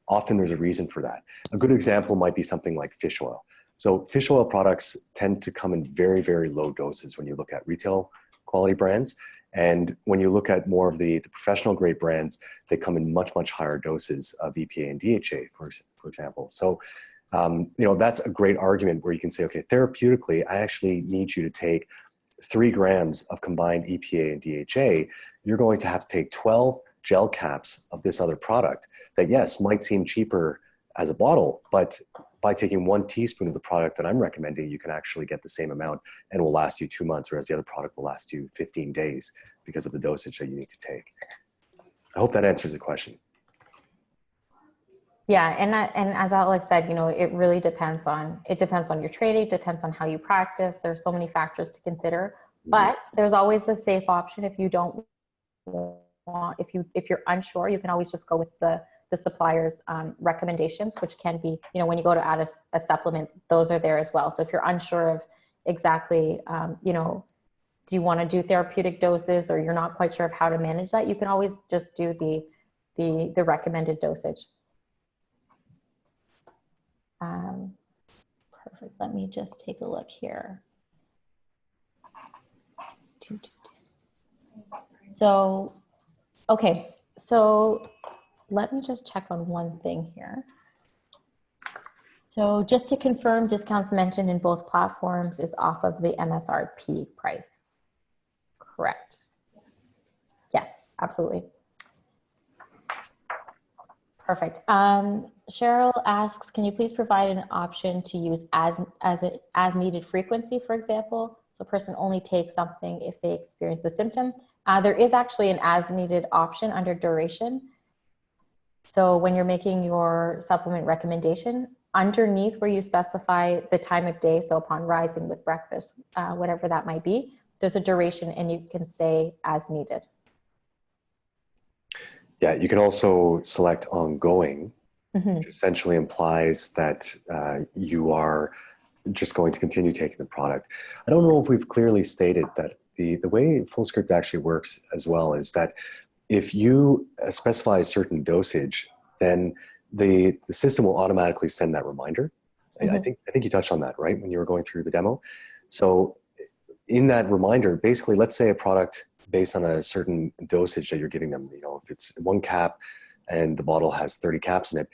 Often there's a reason for that. A good example might be something like fish oil. So fish oil products tend to come in very, very low doses when you look at retail quality brands. And when you look at more of the professional grade brands, they come in much, much higher doses of EPA and DHA, for example. So, that's a great argument where you can say, okay, therapeutically, I actually need you to take 3 grams of combined EPA and DHA. You're going to have to take 12 gel caps of this other product that, yes, might seem cheaper as a bottle, but by taking 1 teaspoon of the product that I'm recommending, you can actually get the same amount and it will last you 2 months, whereas the other product will last you 15 days because of the dosage that you need to take. I hope that answers the question. Yeah, and as Alex said, it really depends on your training, it depends on how you practice. There's so many factors to consider, but there's always a safe option. If you don't want, if you're unsure, you can always just go with the supplier's recommendations, which can be, when you go to add a supplement, those are there as well. So if you're unsure of exactly, do you want to do therapeutic doses, or you're not quite sure of how to manage that, you can always just do the recommended dosage. Perfect. Let me just take a look here. So, okay. So let me just check on one thing here. So just to confirm, discounts mentioned in both platforms is off of the MSRP price. Correct. Yes, absolutely. Perfect. Cheryl asks, can you please provide an option to use as needed frequency, for example? So a person only takes something if they experience a symptom. There is actually an as needed option under duration. So when you're making your supplement recommendation, underneath where you specify the time of day, so upon rising with breakfast, whatever that might be, there's a duration and you can say as needed. Yeah, you can also select ongoing, which essentially implies that you are just going to continue taking the product. I don't know if we've clearly stated that the way Fullscript actually works as well is that if you specify a certain dosage, then the system will automatically send that reminder. I think you touched on that, right, when you were going through the demo. So in that reminder, basically, let's say a product based on a certain dosage that you're giving them, if it's 1 cap and the bottle has 30 caps in it,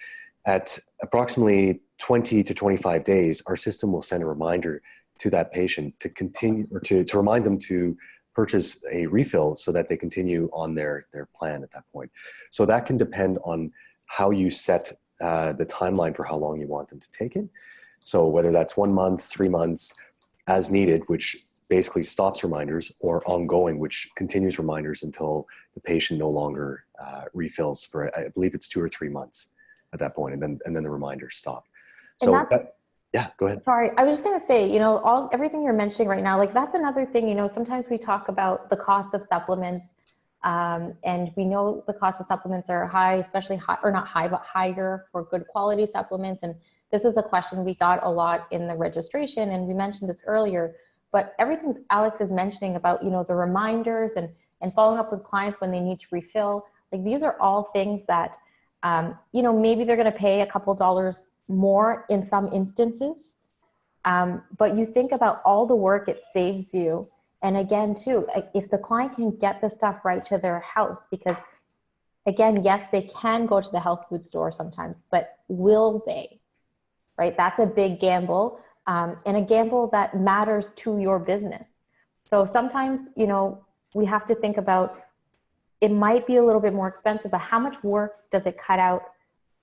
at approximately 20 to 25 days, our system will send a reminder to that patient to continue, or to remind them to purchase a refill so that they continue on their plan at that point. So that can depend on how you set the timeline for how long you want them to take it. So whether that's 1 month, 3 months, as needed, which basically stops reminders, or ongoing, which continues reminders until the patient no longer refills for, I believe it's 2 or 3 months at that point, and then the reminders stop. So yeah, go ahead. Sorry, I was just going to say, everything you're mentioning right now, like that's another thing, sometimes we talk about the cost of supplements, and we know the cost of supplements are high, especially high, or not high, but higher for good quality supplements. And this is a question we got a lot in the registration, and we mentioned this earlier, but everything Alex is mentioning about, the reminders and following up with clients when they need to refill, like these are all things that, maybe they're going to pay a couple dollars more in some instances. But you think about all the work it saves you. And again, too, if the client can get the stuff right to their house, because again, yes, they can go to the health food store sometimes, but will they, right? That's a big gamble, and a gamble that matters to your business. So sometimes, we have to think about, it might be a little bit more expensive, but how much work does it cut out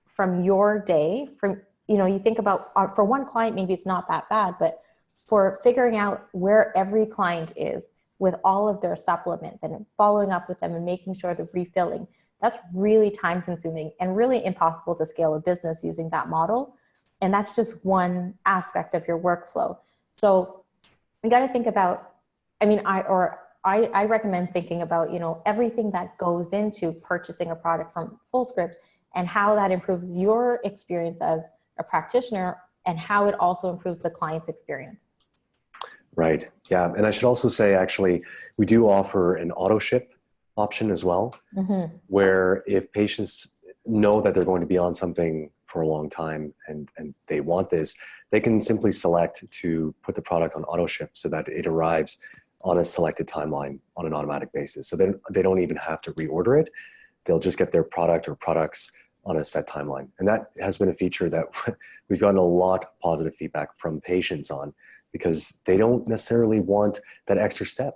from your day? From, you think about, for one client, maybe it's not that bad, but for figuring out where every client is with all of their supplements and following up with them and making sure they're refilling, that's really time consuming and really impossible to scale a business using that model. And that's just one aspect of your workflow. So you got to think about, I recommend thinking about, everything that goes into purchasing a product from Fullscript and how that improves your experience as a practitioner and how it also improves the client's experience. Right. Yeah. And I should also say, actually, we do offer an auto ship option as well, where if patients know that they're going to be on something for a long time and they want this, they can simply select to put the product on auto ship so that it arrives on a selected timeline on an automatic basis. So they don't even have to reorder it. They'll just get their product or products on a set timeline. And that has been a feature that we've gotten a lot of positive feedback from patients on, because they don't necessarily want that extra step.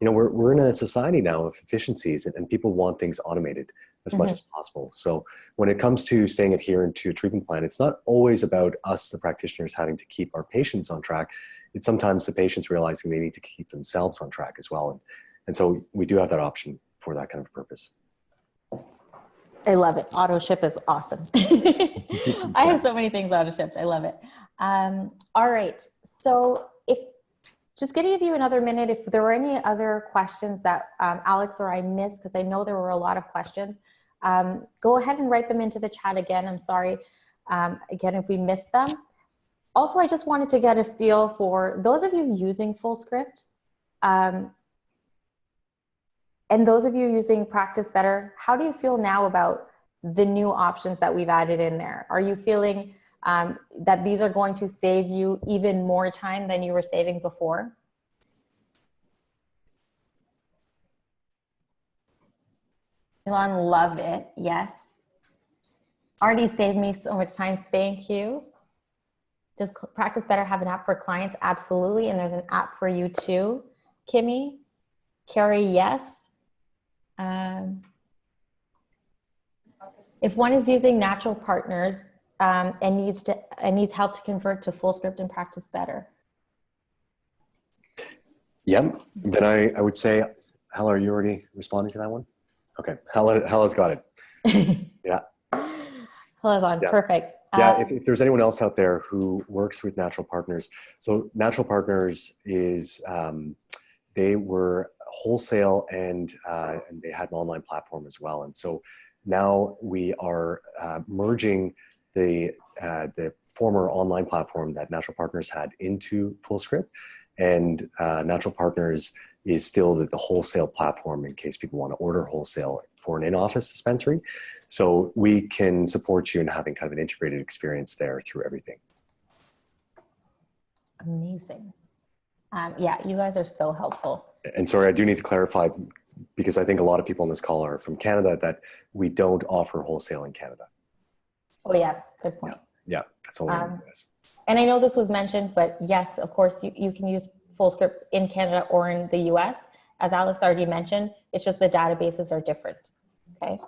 You know, we're in a society now of efficiencies, and people want things automated as much as possible. So when it comes to staying adherent to a treatment plan, it's not always about us, the practitioners, having to keep our patients on track. It's sometimes the patients realizing they need to keep themselves on track as well. And so we do have that option for that kind of purpose. I love it. Auto ship is awesome. I have so many things auto shipped. I love it. All right. So just going to give you another minute. If there were any other questions that Alex or I missed, because I know there were a lot of questions, go ahead and write them into the chat again. I'm sorry, again, if we missed them. Also, I just wanted to get a feel for those of you using Fullscript, and those of you using Practice Better. How do you feel now about the new options that we've added in there? Are you feeling that these are going to save you even more time than you were saving before? Elon, love it. Yes. Already saved me so much time. Thank you. Does Practice Better have an app for clients? Absolutely. And there's an app for you too. Kimmy, Carrie, yes. If one is using natural partners and needs help to convert to Fullscript and Practice Better. Yep. Then I would say, Hella, are you already responding to that one? Okay. Hella's got it. Yeah. Hella's on. Yeah. Perfect. Yeah. If there's anyone else out there who works with natural partners, so natural partners is they were wholesale and they had an online platform as well. And so now we are merging the former online platform that Natural Partners had into Fullscript, and Natural Partners is still the wholesale platform in case people want to order wholesale for an in-office dispensary. So we can support you in having kind of an integrated experience there through everything. Amazing. Yeah, you guys are so helpful. And sorry, I do need to clarify, because I think a lot of people on this call are from Canada, that we don't offer wholesale in Canada. Oh yes, good point. Yeah, that's only in the US. And I know this was mentioned, but yes, of course, you can use Fullscript in Canada or in the US. As Alex already mentioned, it's just the databases are different, okay?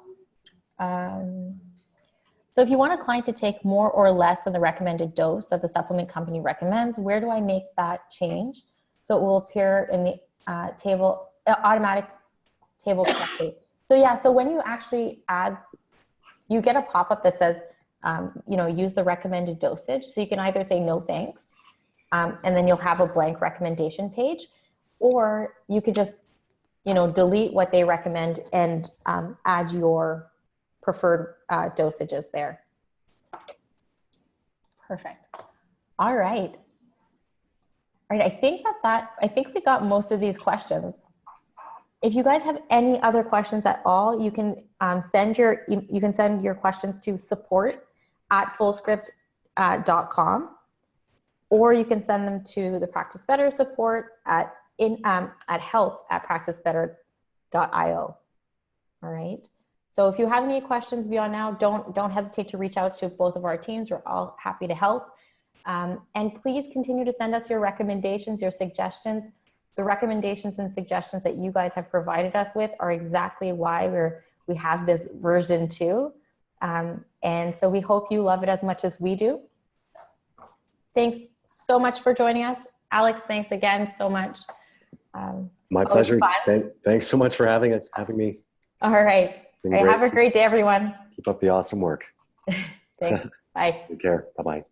So if you want a client to take more or less than the recommended dose that the supplement company recommends, where do I make that change? So it will appear in the automatic table correctly. So yeah, so when you actually add, you get a pop-up that says, use the recommended dosage. So you can either say no thanks, and then you'll have a blank recommendation page, or you could just, delete what they recommend and add your preferred dosages there. Perfect. All right. All right, I think we got most of these questions. If you guys have any other questions at all, you can send your questions to support@fullscript.com, or you can send them to the Practice Better support at help@practicebetter.io. All right. So if you have any questions beyond now, don't hesitate to reach out to both of our teams. We're all happy to help. And please continue to send us your recommendations, your suggestions. The recommendations and suggestions that you guys have provided us with are exactly why we have this version 2. And so we hope you love it as much as we do. Thanks so much for joining us. Alex, thanks again so much. My pleasure. Thanks so much for having me. All right. Have a great day, everyone. Keep up the awesome work. Thanks. Bye. Take care. Bye-bye.